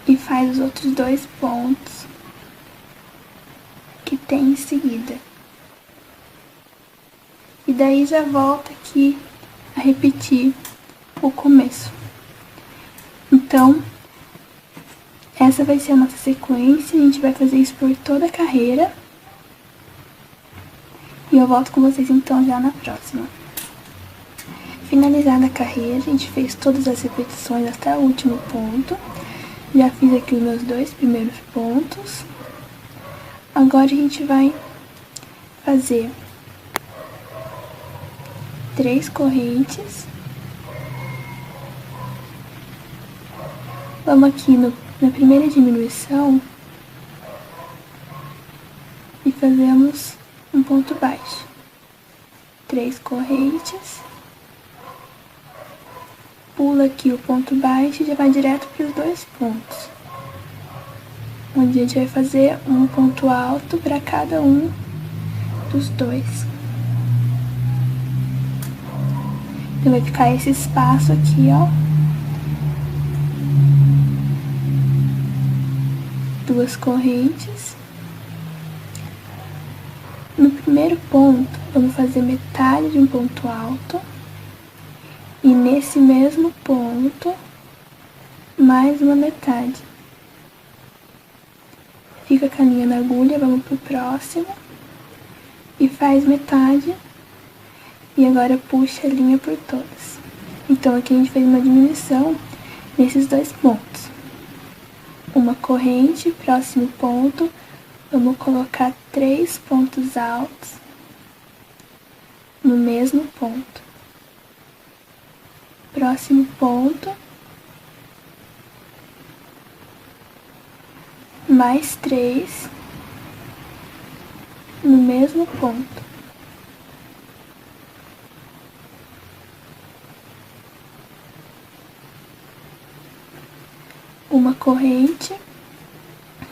Speaker 1: e faz os outros 2 pontos que tem em seguida. E daí já volta aqui a repetir o começo. Então, essa vai ser a nossa sequência, a gente vai fazer isso por toda a carreira. E eu volto com vocês então já na próxima. Finalizada a carreira, a gente fez todas as repetições até o último ponto. Já fiz aqui os meus 2 primeiros pontos. Agora a gente vai fazer 3 correntes. Vamos aqui na primeira diminuição e fazemos um ponto baixo. 3 correntes. Pula aqui o ponto baixo e já vai direto para os 2 pontos, onde a gente vai fazer um ponto alto para cada um dos 2. Então vai ficar esse espaço aqui, ó. 2 correntes. No primeiro ponto, vamos fazer metade de um ponto alto. E nesse mesmo ponto, mais uma metade. Fica com a linha na agulha, vamos pro próximo. E faz metade. E agora puxa a linha por todas. Então aqui a gente fez uma diminuição nesses 2 pontos. Uma corrente, próximo ponto, vamos colocar 3 pontos altos no mesmo ponto. Próximo ponto, mais 3 no mesmo ponto. Uma corrente.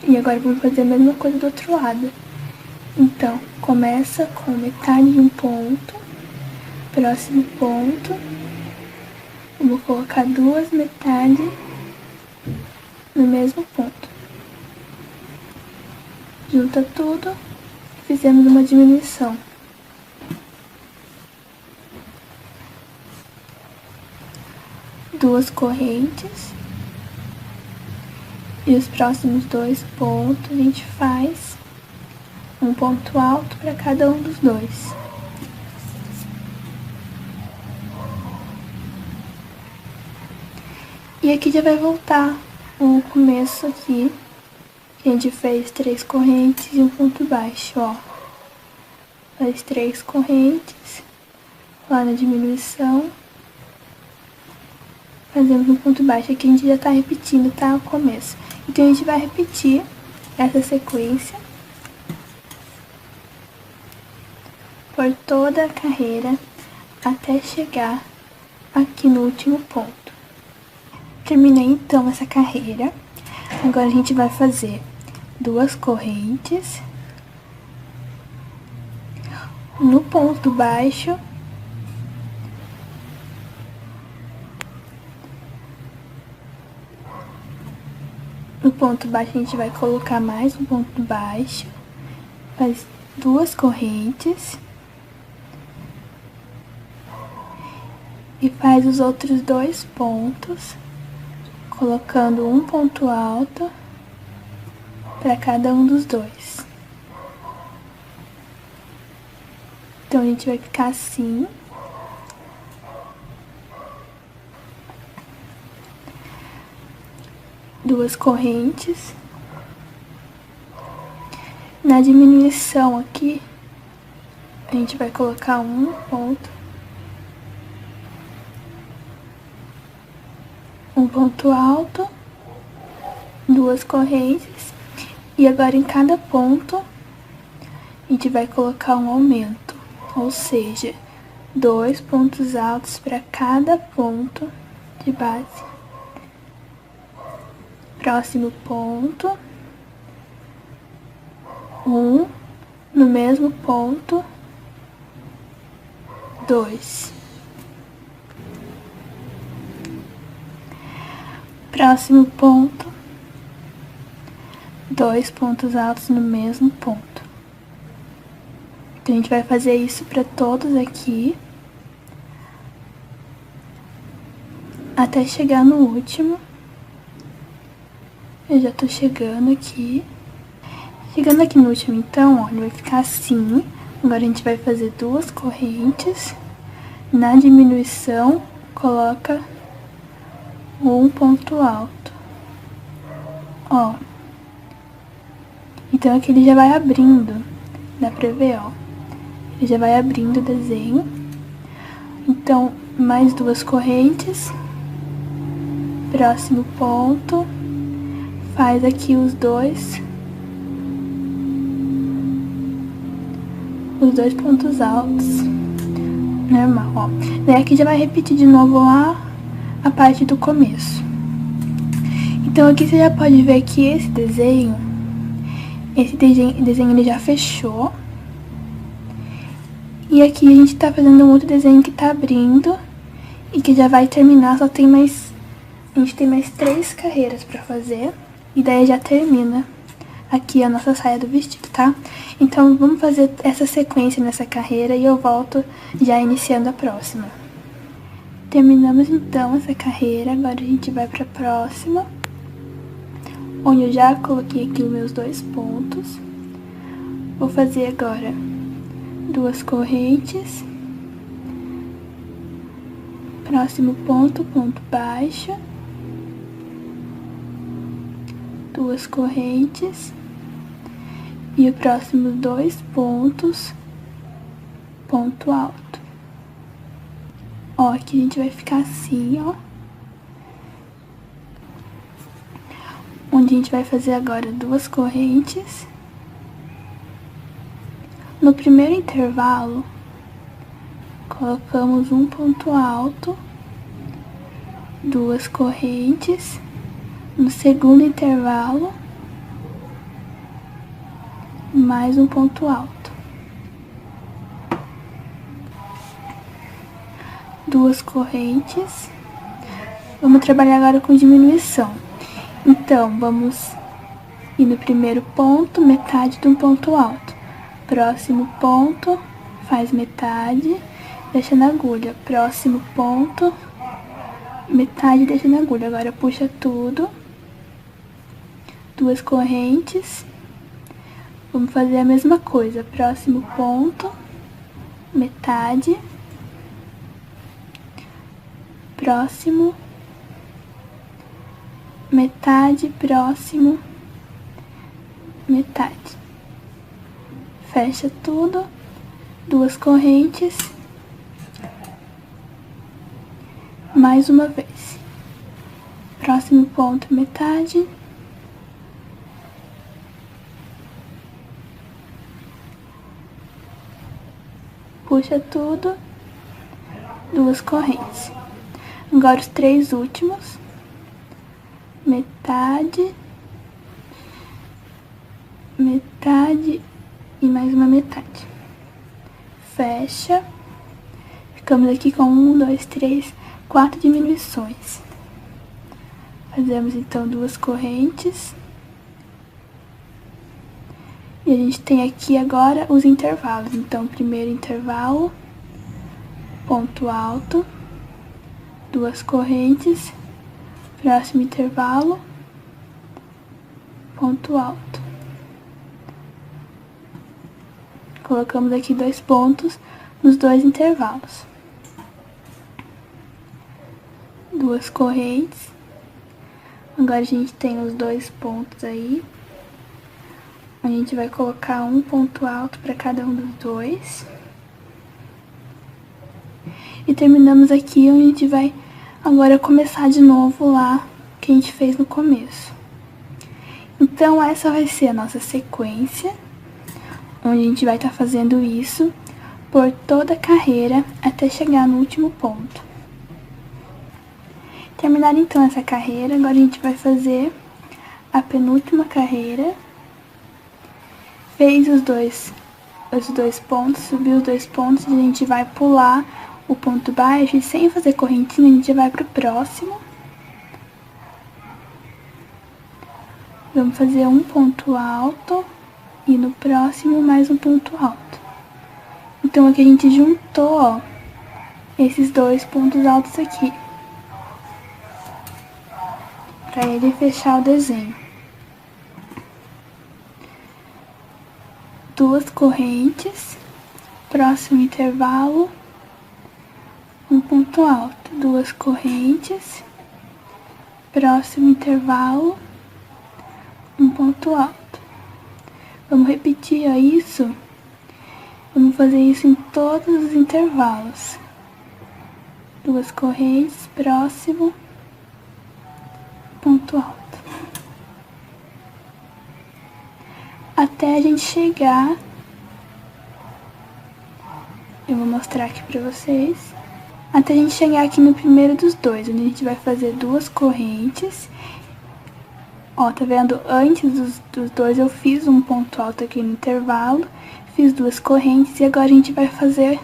Speaker 1: E agora vamos fazer a mesma coisa do outro lado. Então, começa com metade de um ponto, próximo ponto, vamos colocar 2 metades no mesmo ponto. Junta tudo e fizemos uma diminuição. Duas correntes. E os próximos 2 pontos a gente faz um ponto alto para cada um dos 2. E aqui já vai voltar o começo aqui, que a gente fez 3 correntes e um ponto baixo, ó. Faz 3 correntes, lá na diminuição, fazemos um ponto baixo. Aqui a gente já tá repetindo, tá? O começo. Então a gente vai repetir essa sequência por toda a carreira até chegar aqui no último ponto. Terminei então essa carreira. Agora a gente vai fazer 2 correntes. No ponto baixo, a gente vai colocar mais um ponto baixo, faz 2 correntes e faz os outros 2 pontos, colocando um ponto alto para cada um dos 2. Então, a gente vai ficar assim. Duas correntes. Na diminuição aqui, a gente vai colocar um ponto alto, 2 correntes, e agora em cada ponto a gente vai colocar um aumento, ou seja, 2 pontos altos para cada ponto de base. Próximo ponto, 1, no mesmo ponto, 2. Próximo ponto, 2 pontos altos no mesmo ponto. Então, a gente vai fazer isso para todos aqui, até chegar no último. Eu já tô chegando aqui. Chegando aqui no último, então, ó, ele vai ficar assim. Agora a gente vai fazer 2 correntes. Na diminuição, coloca um ponto alto. Ó. Então aqui ele já vai abrindo. Dá pra ver, ó. Ele já vai abrindo o desenho. Então, mais 2 correntes. Próximo ponto. Faz aqui os dois pontos altos. Normal, ó. Daí aqui já vai repetir de novo lá a parte do começo. Então aqui você já pode ver que esse desenho ele já fechou. E aqui a gente tá fazendo um outro desenho que tá abrindo e que já vai terminar, a gente tem mais 3 carreiras pra fazer. E daí já termina aqui a nossa saia do vestido, tá? Então, vamos fazer essa sequência nessa carreira e eu volto já iniciando a próxima. Terminamos, então, essa carreira. Agora a gente vai pra próxima, onde eu já coloquei aqui os meus 2 pontos. Vou fazer agora 2 correntes. Próximo ponto, ponto baixo. 2 correntes e o próximo 2 pontos, ponto alto. Ó, aqui a gente vai ficar assim, ó. Onde a gente vai fazer agora 2 correntes. No primeiro intervalo, colocamos um ponto alto, 2 correntes. No segundo intervalo, mais um ponto alto. 2 correntes. Vamos trabalhar agora com diminuição. Então, vamos ir no primeiro ponto, metade de um ponto alto. Próximo ponto, faz metade, deixa na agulha. Próximo ponto, metade, deixa na agulha. Agora puxa tudo. 2 correntes, vamos fazer a mesma coisa, próximo ponto, metade, próximo, metade, próximo, metade, fecha tudo, 2 correntes, mais uma vez, próximo ponto, metade, puxa tudo, 2 correntes. Agora os 3 últimos, metade, metade e mais uma metade. Fecha. Ficamos aqui com 1, 2, 3, 4 diminuições. Fazemos então 2 correntes. E a gente tem aqui agora os intervalos. Então, primeiro intervalo, ponto alto, 2 correntes, próximo intervalo, ponto alto. Colocamos aqui 2 pontos nos 2 intervalos. 2 correntes. Agora a gente tem os 2 pontos aí. A gente vai colocar um ponto alto para cada um dos 2. E terminamos aqui, onde a gente vai agora começar de novo lá que a gente fez no começo. Então essa vai ser a nossa sequência, onde a gente vai estar fazendo isso por toda a carreira até chegar no último ponto. Terminar então essa carreira, agora a gente vai fazer a penúltima carreira. Fez os dois pontos, subiu os 2 pontos, a gente vai pular o ponto baixo e sem fazer correntinha a gente vai pro próximo. Vamos fazer um ponto alto e no próximo mais um ponto alto. Então aqui a gente juntou, ó, esses 2 pontos altos aqui, para ele fechar o desenho. 2 correntes, próximo intervalo, um ponto alto, 2 correntes, próximo intervalo, um ponto alto. Vamos repetir isso, vamos fazer isso em todos os intervalos. 2 correntes, próximo, ponto alto. Até a gente chegar, eu vou mostrar aqui pra vocês, até a gente chegar aqui no primeiro dos 2, onde a gente vai fazer 2 correntes. Ó, tá vendo? Antes dos 2 eu fiz um ponto alto aqui no intervalo, fiz 2 correntes e agora a gente vai fazer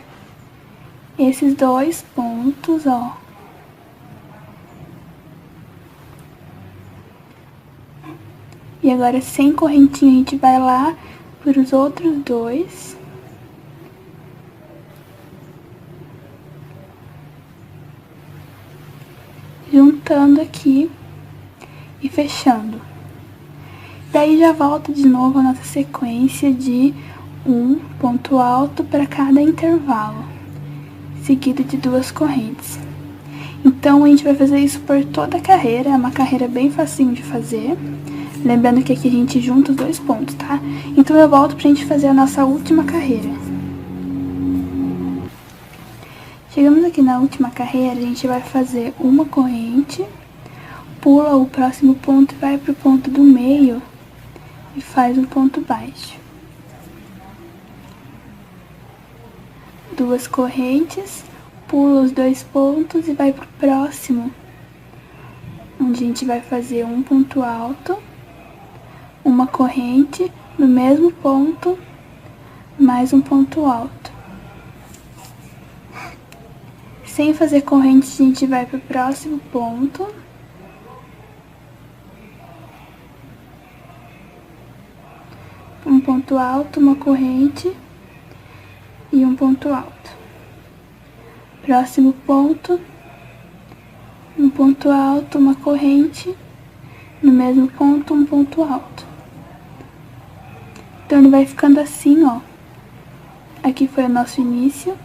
Speaker 1: esses 2 pontos, ó. E agora, sem correntinha, a gente vai lá para os outros 2. Juntando aqui e fechando. Daí já volta de novo a nossa sequência de um ponto alto para cada intervalo, seguido de 2 correntes. Então, a gente vai fazer isso por toda a carreira, é uma carreira bem facinho de fazer. Lembrando que aqui a gente junta os 2 pontos, tá? Então eu volto pra gente fazer a nossa última carreira. Chegamos aqui na última carreira, a gente vai fazer uma corrente, pula o próximo ponto e vai pro ponto do meio e faz um ponto baixo. 2 correntes, pula os 2 pontos e vai pro próximo, onde a gente vai fazer um ponto alto, uma corrente no mesmo ponto, mais um ponto alto. Sem fazer corrente, a gente vai para o próximo ponto. Um ponto alto, uma corrente e um ponto alto. Próximo ponto, um ponto alto, uma corrente, no mesmo ponto, um ponto alto. Então, ele vai ficando assim, ó. Aqui foi o nosso início.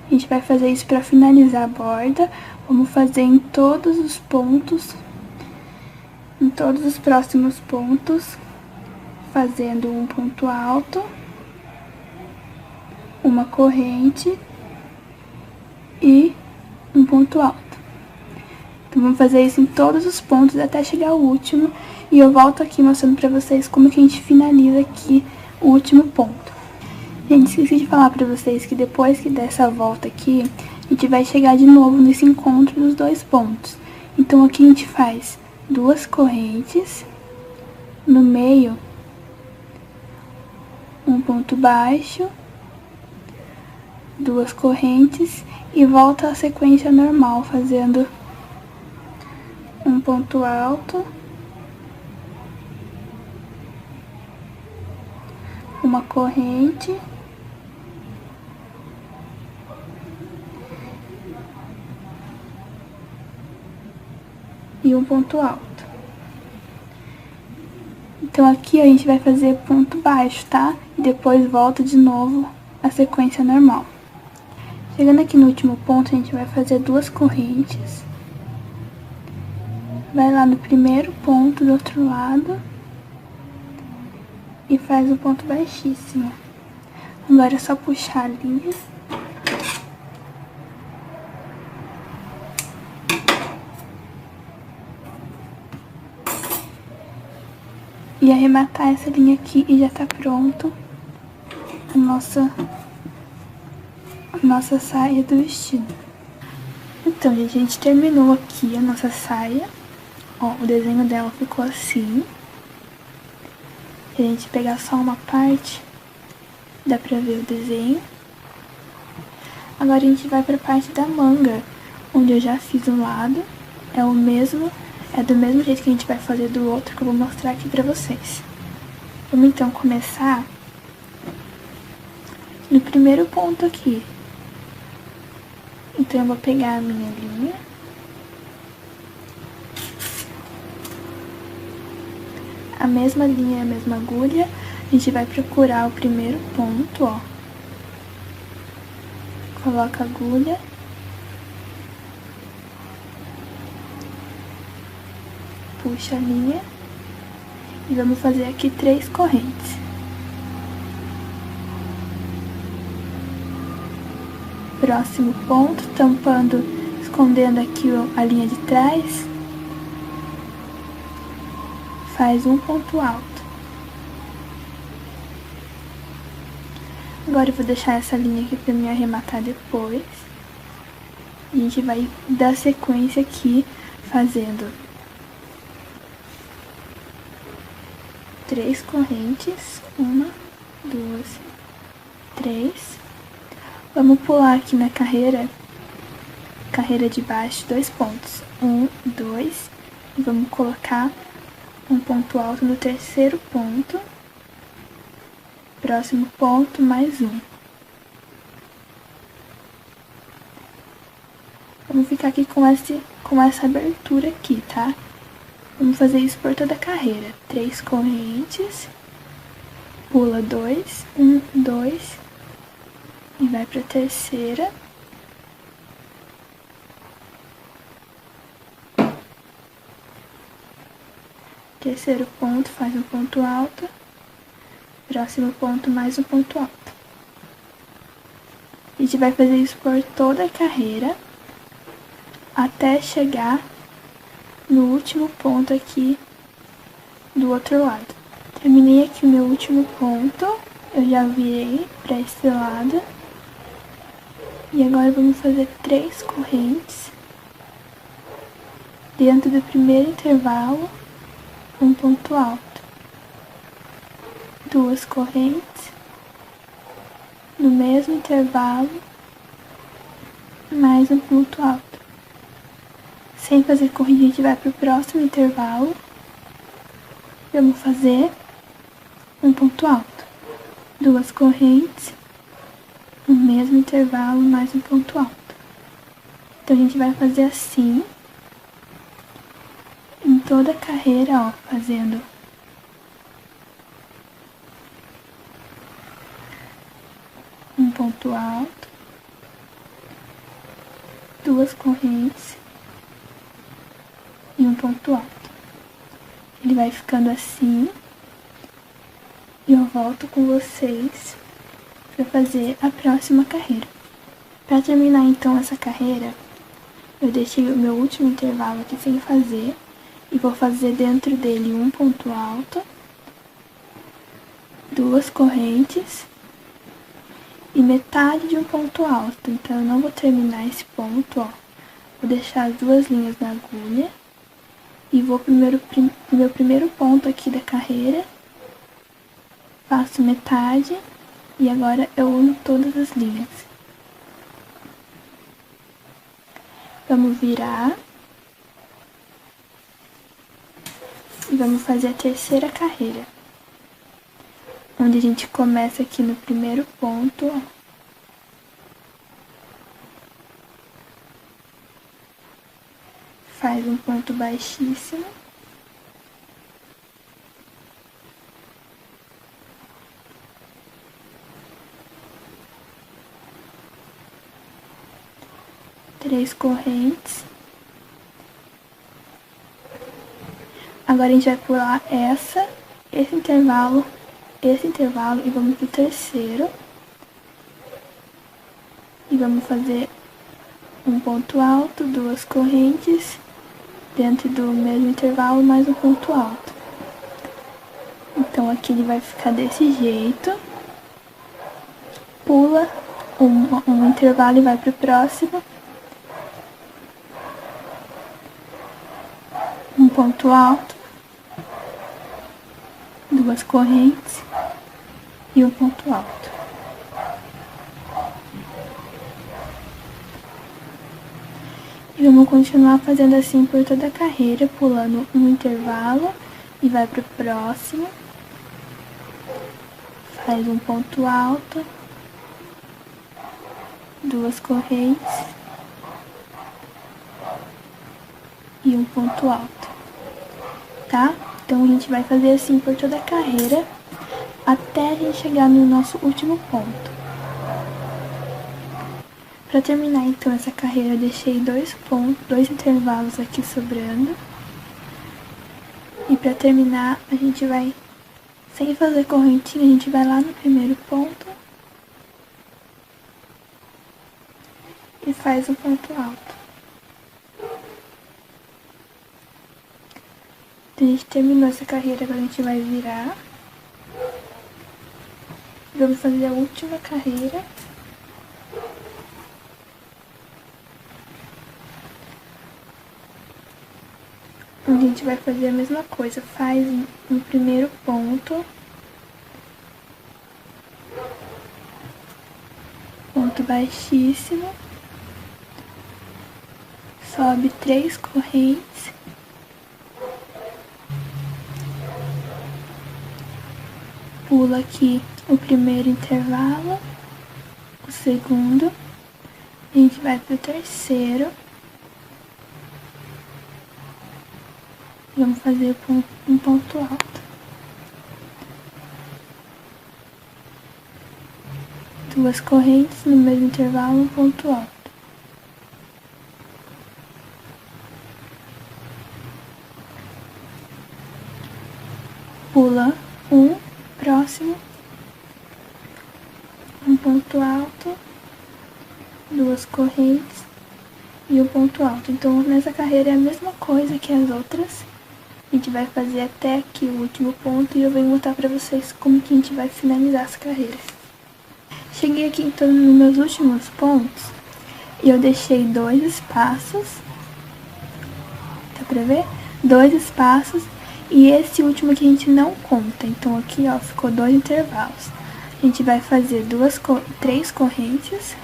Speaker 1: A gente vai fazer isso para finalizar a borda. Vamos fazer em todos os pontos, em todos os próximos pontos, fazendo um ponto alto, uma corrente e um ponto alto. Então, vamos fazer isso em todos os pontos até chegar ao último. E eu volto aqui mostrando pra vocês como que a gente finaliza aqui o último ponto. Gente, esqueci de falar pra vocês que depois que der essa volta aqui, a gente vai chegar de novo nesse encontro dos 2 pontos. Então, aqui a gente faz 2 correntes, no meio, ponto baixo, 2 correntes e volta à sequência normal, fazendo um ponto alto, uma corrente e um ponto alto. Então aqui a gente vai fazer ponto baixo, tá? E depois volta de novo a sequência normal. Chegando aqui no último ponto, a gente vai fazer 2 correntes. Vai lá no primeiro ponto do outro lado e faz o ponto baixíssimo. Agora é só puxar a linha. E arrematar essa linha aqui e já tá pronto a nossa saia do vestido. Então, gente, a gente terminou aqui a nossa saia. Ó, o desenho dela ficou assim. Se a gente pegar só uma parte, dá pra ver o desenho. Agora a gente vai pra parte da manga, onde eu já fiz um lado. É do mesmo jeito que a gente vai fazer do outro, que eu vou mostrar aqui pra vocês. Vamos então começar no primeiro ponto aqui. Então eu vou pegar a minha linha. A mesma linha, a mesma agulha, a gente vai procurar o primeiro ponto, ó. Coloca a agulha. Puxa a linha. E vamos fazer aqui 3 correntes. Próximo ponto, tampando, escondendo aqui a linha de trás. Faz um ponto alto. Agora eu vou deixar essa linha aqui pra me arrematar depois. A gente vai dar sequência aqui, fazendo 3 correntes. 1, 2, 3. Vamos pular aqui na carreira de baixo, 2 pontos. 1, 2. E vamos colocar um ponto alto no terceiro ponto. Próximo ponto, mais um. Vamos ficar aqui com essa abertura aqui, tá? Vamos fazer isso por toda a carreira. 3 correntes. Pula 2. 1, 2. E vai pra terceira. Terceiro ponto, faz um ponto alto. Próximo ponto, mais um ponto alto. A gente vai fazer isso por toda a carreira, até chegar no último ponto aqui do outro lado. Terminei aqui o meu último ponto, eu já virei para esse lado. E agora vamos fazer 3 correntes. Dentro do primeiro intervalo, um ponto alto. 2 correntes. No mesmo intervalo, mais um ponto alto. Sem fazer corrida, a gente vai para o próximo intervalo. Vamos fazer um ponto alto. 2 correntes. No mesmo intervalo, mais um ponto alto. Então a gente vai fazer assim em toda a carreira, ó, fazendo um ponto alto, 2 correntes e um ponto alto. Ele vai ficando assim e eu volto com vocês para fazer a próxima carreira. Para terminar então essa carreira, eu deixei o meu último intervalo aqui sem fazer e vou fazer dentro dele um ponto alto, 2 correntes e metade de um ponto alto. Então eu não vou terminar esse ponto, ó. Vou deixar as 2 linhas na agulha e vou pro meu primeiro ponto aqui da carreira, faço metade E agora eu uno todas as linhas. Vamos virar. E vamos fazer a terceira carreira. Onde a gente começa aqui no primeiro ponto, ó. Faz um ponto baixíssimo. Três correntes. Agora a gente vai pular esse intervalo e vamos pro terceiro. E vamos fazer um ponto alto, duas correntes, dentro do mesmo intervalo, mais um ponto alto. Então aqui ele vai ficar desse jeito. Pula um intervalo e vai pro próximo. Um ponto alto, duas correntes e um ponto alto. E vamos continuar fazendo assim por toda a carreira, pulando um intervalo e vai pro próximo. Faz um ponto alto, duas correntes e um ponto alto, tá? Então a gente vai fazer assim por toda a carreira até a gente chegar no nosso último ponto. Para terminar então essa carreira, eu deixei dois intervalos aqui sobrando. E para terminar, a gente vai, sem fazer correntinha, a gente vai lá no primeiro ponto e faz um ponto alto. A gente terminou essa carreira, agora a gente vai virar. Vamos fazer a última carreira. A gente vai fazer a mesma coisa, faz no primeiro ponto. Ponto baixíssimo. Sobe três correntes. Pula aqui o primeiro intervalo, o segundo, a gente vai pro terceiro. Vamos fazer um ponto alto. Duas correntes no mesmo intervalo, um ponto alto. Pula um, próximo, um ponto alto, duas correntes e um ponto alto. Então nessa carreira é a mesma coisa que as outras. A gente vai fazer até aqui o último ponto e eu venho mostrar pra vocês como que a gente vai finalizar essa carreira. Cheguei aqui então nos meus últimos pontos e eu deixei dois espaços, dá pra ver? Dois espaços e esse último que a gente não conta, então aqui ó, ficou dois intervalos. A gente vai fazer três correntes.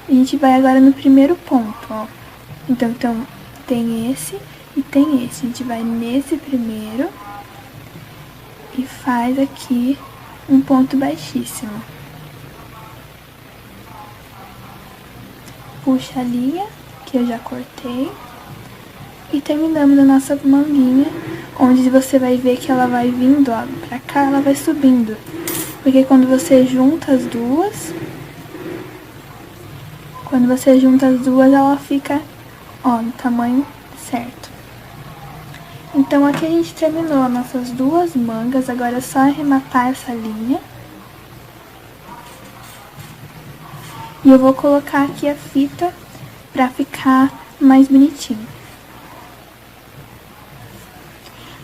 Speaker 1: A gente vai agora no primeiro ponto, ó. Então tem esse e tem esse. A gente vai nesse primeiro e faz aqui um ponto baixíssimo. Puxa a linha, que eu já cortei. E terminamos a nossa manguinha, onde você vai ver que ela vai vindo, ó, pra cá, ela vai subindo. Porque quando você junta as duas, ela fica, ó, no tamanho certo. Então aqui a gente terminou as nossas duas mangas, agora é só arrematar essa linha. E eu vou colocar aqui a fita pra ficar mais bonitinho.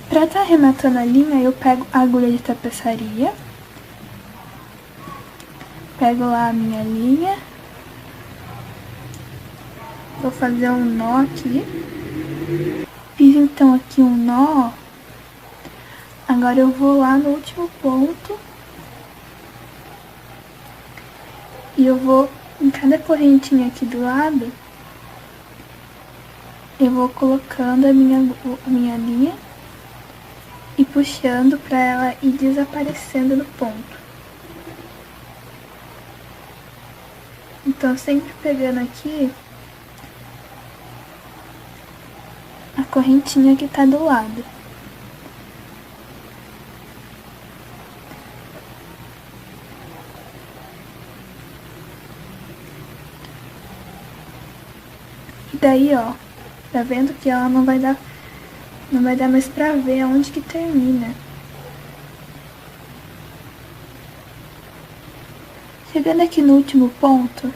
Speaker 1: Pra tá arrematando a linha, eu pego a agulha de tapeçaria. Pego lá a minha linha. Vou fazer um nó aqui. Fiz então aqui um nó. Agora eu vou lá no último ponto E eu vou, em cada correntinha aqui do lado, eu vou colocando a minha linha e puxando para ela ir desaparecendo no ponto. Então, sempre pegando aqui a correntinha que tá do lado. E daí, ó, tá vendo que ela não vai dar mais pra ver aonde que termina. Chegando aqui no último ponto,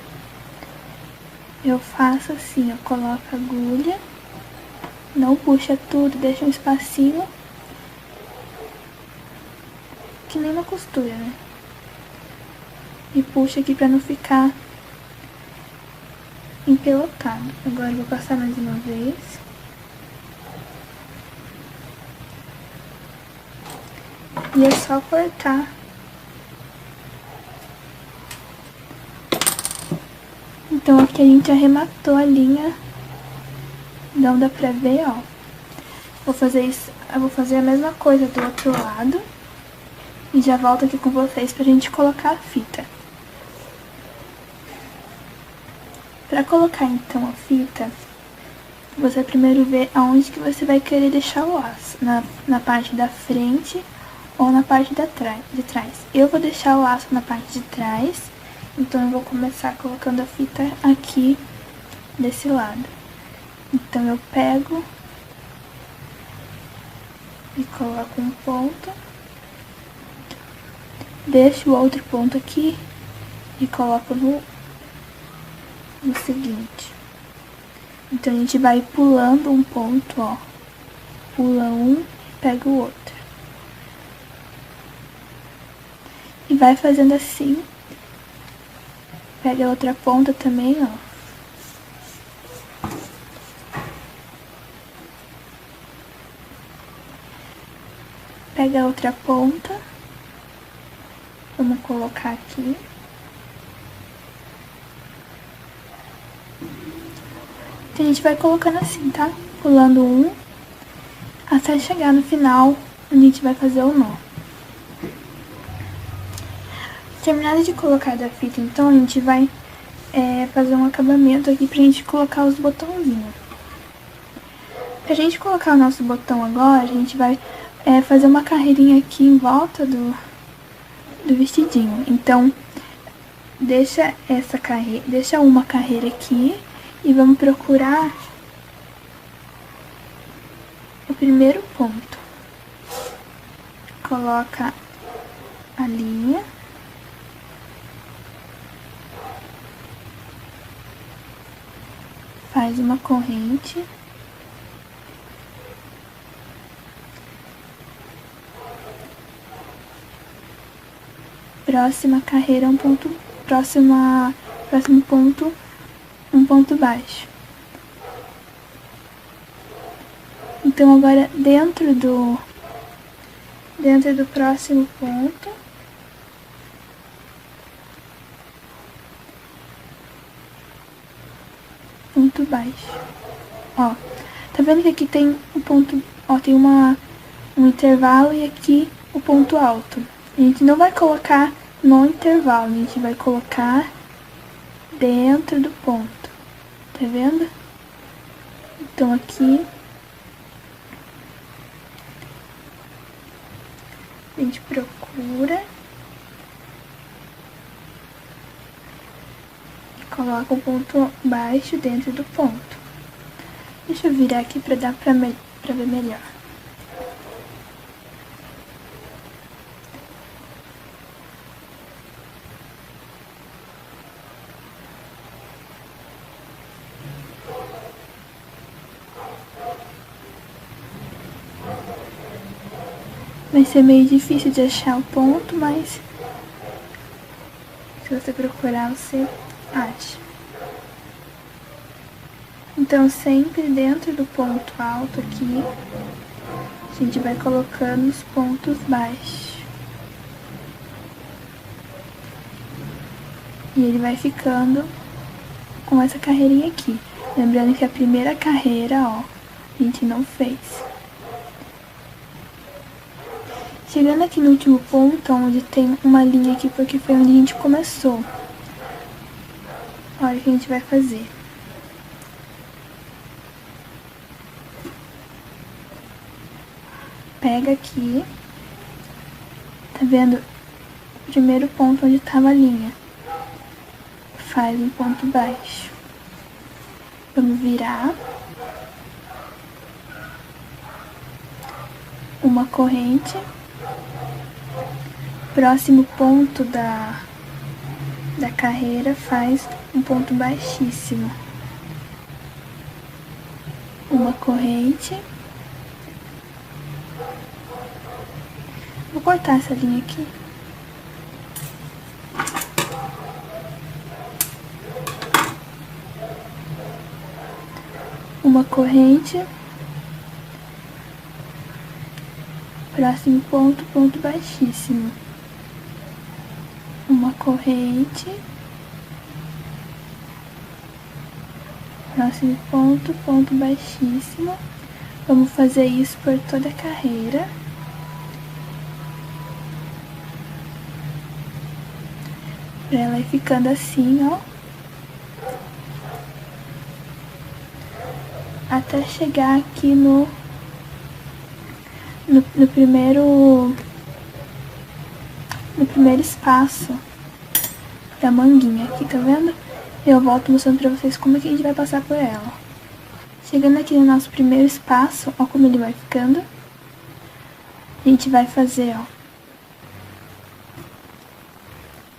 Speaker 1: eu faço assim, eu coloco a agulha, não puxa tudo, deixa um espacinho, que nem uma costura, né? E puxa aqui pra não ficar empelotado. Agora eu vou passar mais uma vez. E é só cortar. Então aqui a gente arrematou a linha. Não dá pra ver, ó. Vou fazer a mesma coisa do outro lado. E já volto aqui com vocês pra gente colocar a fita. Pra colocar então a fita, você primeiro vê aonde que você vai querer deixar o laço. Na parte da frente ou na parte de trás. Eu vou deixar o laço na parte de trás, então eu vou começar colocando a fita aqui desse lado. Então eu pego e coloco um ponto, deixo o outro ponto aqui e coloco no seguinte. Então a gente vai pulando um ponto, ó, pula um, pega o outro. E vai fazendo assim. Pega a outra ponta também, ó. Pega a outra ponta. Vamos colocar aqui. Então a gente vai colocando assim, tá? Pulando um, até chegar no final, onde a gente vai fazer o nó. Terminado de colocar da fita, então, a gente vai fazer um acabamento aqui pra gente colocar os botãozinhos. Pra gente colocar o nosso botão agora, a gente vai fazer uma carreirinha aqui em volta do vestidinho. Então, deixa uma carreira aqui e vamos procurar o primeiro ponto. Coloca a linha. Faz uma corrente. Próxima carreira, próximo ponto, um ponto baixo. Então agora dentro do próximo ponto, ponto baixo. Ó, tá vendo que aqui tem um ponto, ó, tem um intervalo e aqui o ponto alto. A gente não vai colocar no intervalo, a gente vai colocar dentro do ponto. Tá vendo? Então aqui a gente procura e coloca o ponto baixo dentro do ponto. Deixa eu virar aqui pra dar pra ver melhor. Vai ser meio difícil de achar o ponto, mas se você procurar, você acha. Então, sempre dentro do ponto alto aqui, a gente vai colocando os pontos baixos. E ele vai ficando com essa carreirinha aqui. Lembrando que a primeira carreira, ó, a gente não fez. Chegando aqui no último ponto, onde tem uma linha aqui, porque foi onde a gente começou. Olha o que a gente vai fazer. Pega aqui, tá vendo o primeiro ponto onde tava a linha? Faz um ponto baixo. Vamos virar uma corrente. Próximo ponto da carreira faz um ponto baixíssimo. Uma corrente. Vou cortar essa linha aqui. Uma corrente. Próximo ponto, ponto baixíssimo. Uma corrente. Próximo ponto, ponto baixíssimo. Vamos fazer isso por toda a carreira. Pra ela ir ficando assim, ó. Até chegar aqui no primeiro espaço da manguinha aqui, tá vendo? Eu volto mostrando pra vocês como é que a gente vai passar por ela. Chegando aqui no nosso primeiro espaço, ó como ele vai ficando. A gente vai fazer, ó.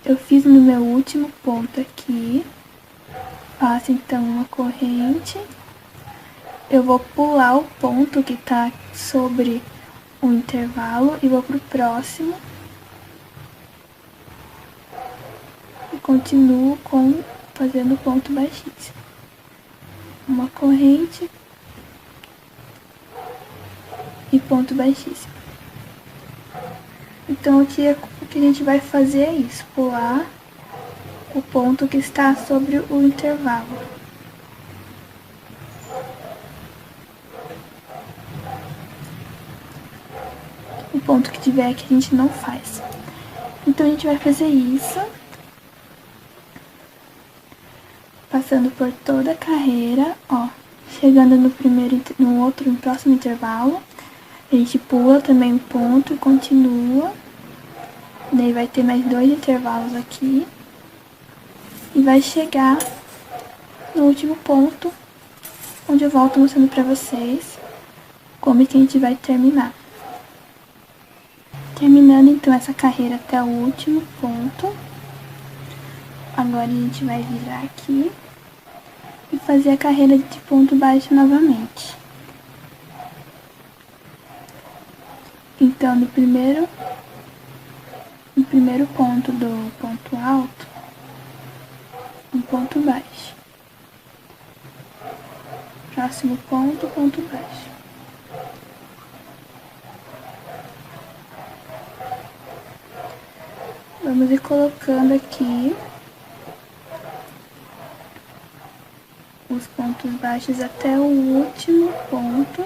Speaker 1: Eu fiz no meu último ponto aqui. Passo então uma corrente. Eu vou pular o ponto que tá sobre o intervalo e vou pro próximo. E continuo fazendo ponto baixíssimo. Uma corrente e ponto baixíssimo. Então aqui o que a gente vai fazer é isso, pular o ponto que está sobre o intervalo. O ponto que tiver aqui a gente não faz. Então a gente vai fazer isso, passando por toda a carreira, ó. Chegando no próximo intervalo, a gente pula também um ponto e continua. Daí vai ter mais 2 intervalos aqui. E vai chegar no último ponto, onde eu volto mostrando pra vocês como que a gente vai terminar. Terminando então essa carreira até o último ponto. Agora a gente vai virar aqui e fazer a carreira de ponto baixo novamente. Então no primeiro ponto do ponto alto, um ponto baixo. Próximo ponto, ponto baixo. Vamos ir colocando aqui os pontos baixos até o último ponto.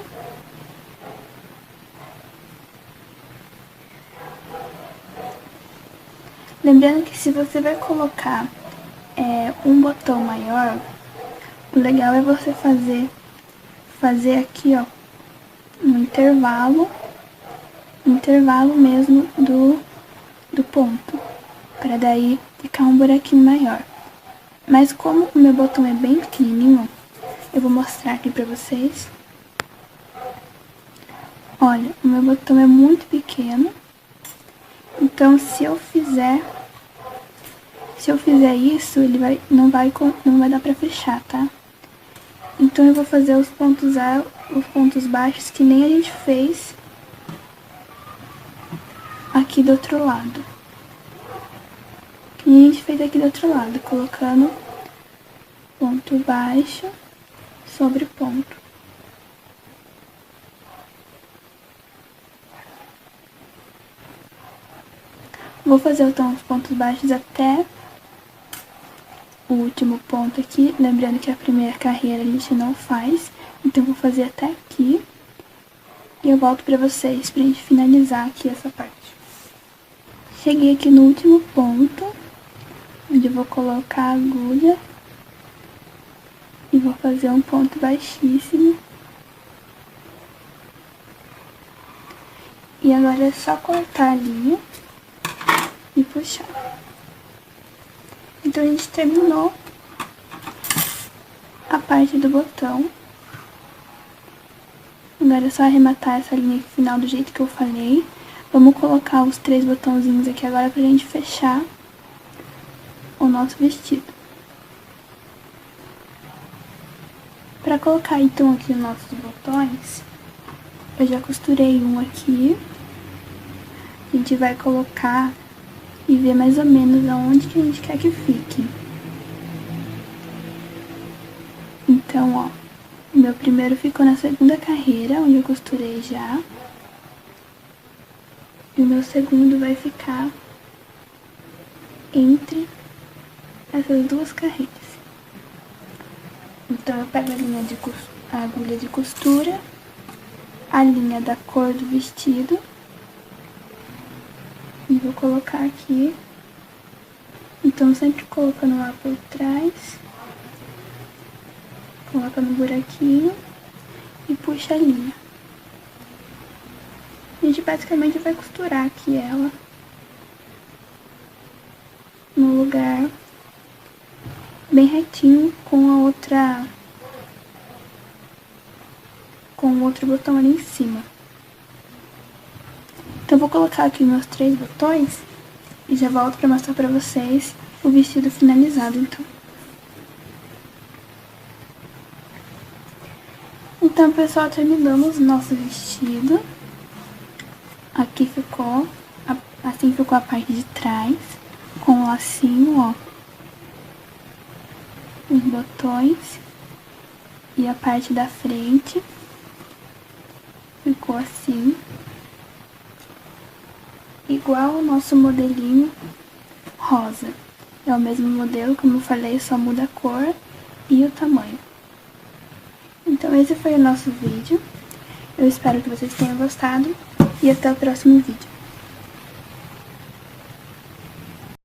Speaker 1: Lembrando que se você vai colocar um botão maior, o legal é você fazer aqui, ó, um intervalo mesmo do ponto, para daí ficar um buraquinho maior. Mas como o meu botão é bem pequenininho, eu vou mostrar aqui pra vocês. Olha, o meu botão é muito pequeno, então se eu fizer isso, ele não vai dar pra fechar, tá? Então eu vou fazer os pontos baixos que nem a gente fez aqui do outro lado. Que nem a gente fez aqui do outro lado, colocando ponto baixo sobre ponto. Vou fazer então os pontos baixos até o último ponto aqui, lembrando que a primeira carreira a gente não faz, então vou fazer até aqui e eu volto pra vocês pra gente finalizar aqui essa parte. Cheguei aqui no último ponto, onde eu vou colocar a agulha e vou fazer um ponto baixíssimo. E agora é só cortar a linha e puxar. Então a gente terminou a parte do botão. Agora é só arrematar essa linha final do jeito que eu falei. Vamos colocar os 3 botãozinhos aqui agora pra gente fechar o nosso vestido. Pra colocar então aqui os nossos botões, eu já costurei um aqui. A gente vai colocar e ver mais ou menos aonde que a gente quer que fique. Então, ó, o meu primeiro ficou na segunda carreira, onde eu costurei já. E o meu segundo vai ficar entre essas 2 carreiras. Então, eu pego a agulha de costura, a linha da cor do vestido, e vou colocar aqui. Então, sempre colocando lá por trás, coloca no buraquinho e puxa a linha. A gente basicamente vai costurar aqui ela no lugar bem retinho com o outro botão ali em cima. Então eu vou colocar aqui meus 3 botões e já volto pra mostrar pra vocês o vestido finalizado, então. Então, pessoal, terminamos o nosso vestido. Aqui ficou, assim ficou a parte de trás, com o lacinho, ó. Os botões e a parte da frente ficou assim, igual o nosso modelinho rosa. É o mesmo modelo, como eu falei, só muda a cor e o tamanho. Então esse foi o nosso vídeo. Eu espero que vocês tenham gostado e até o próximo vídeo.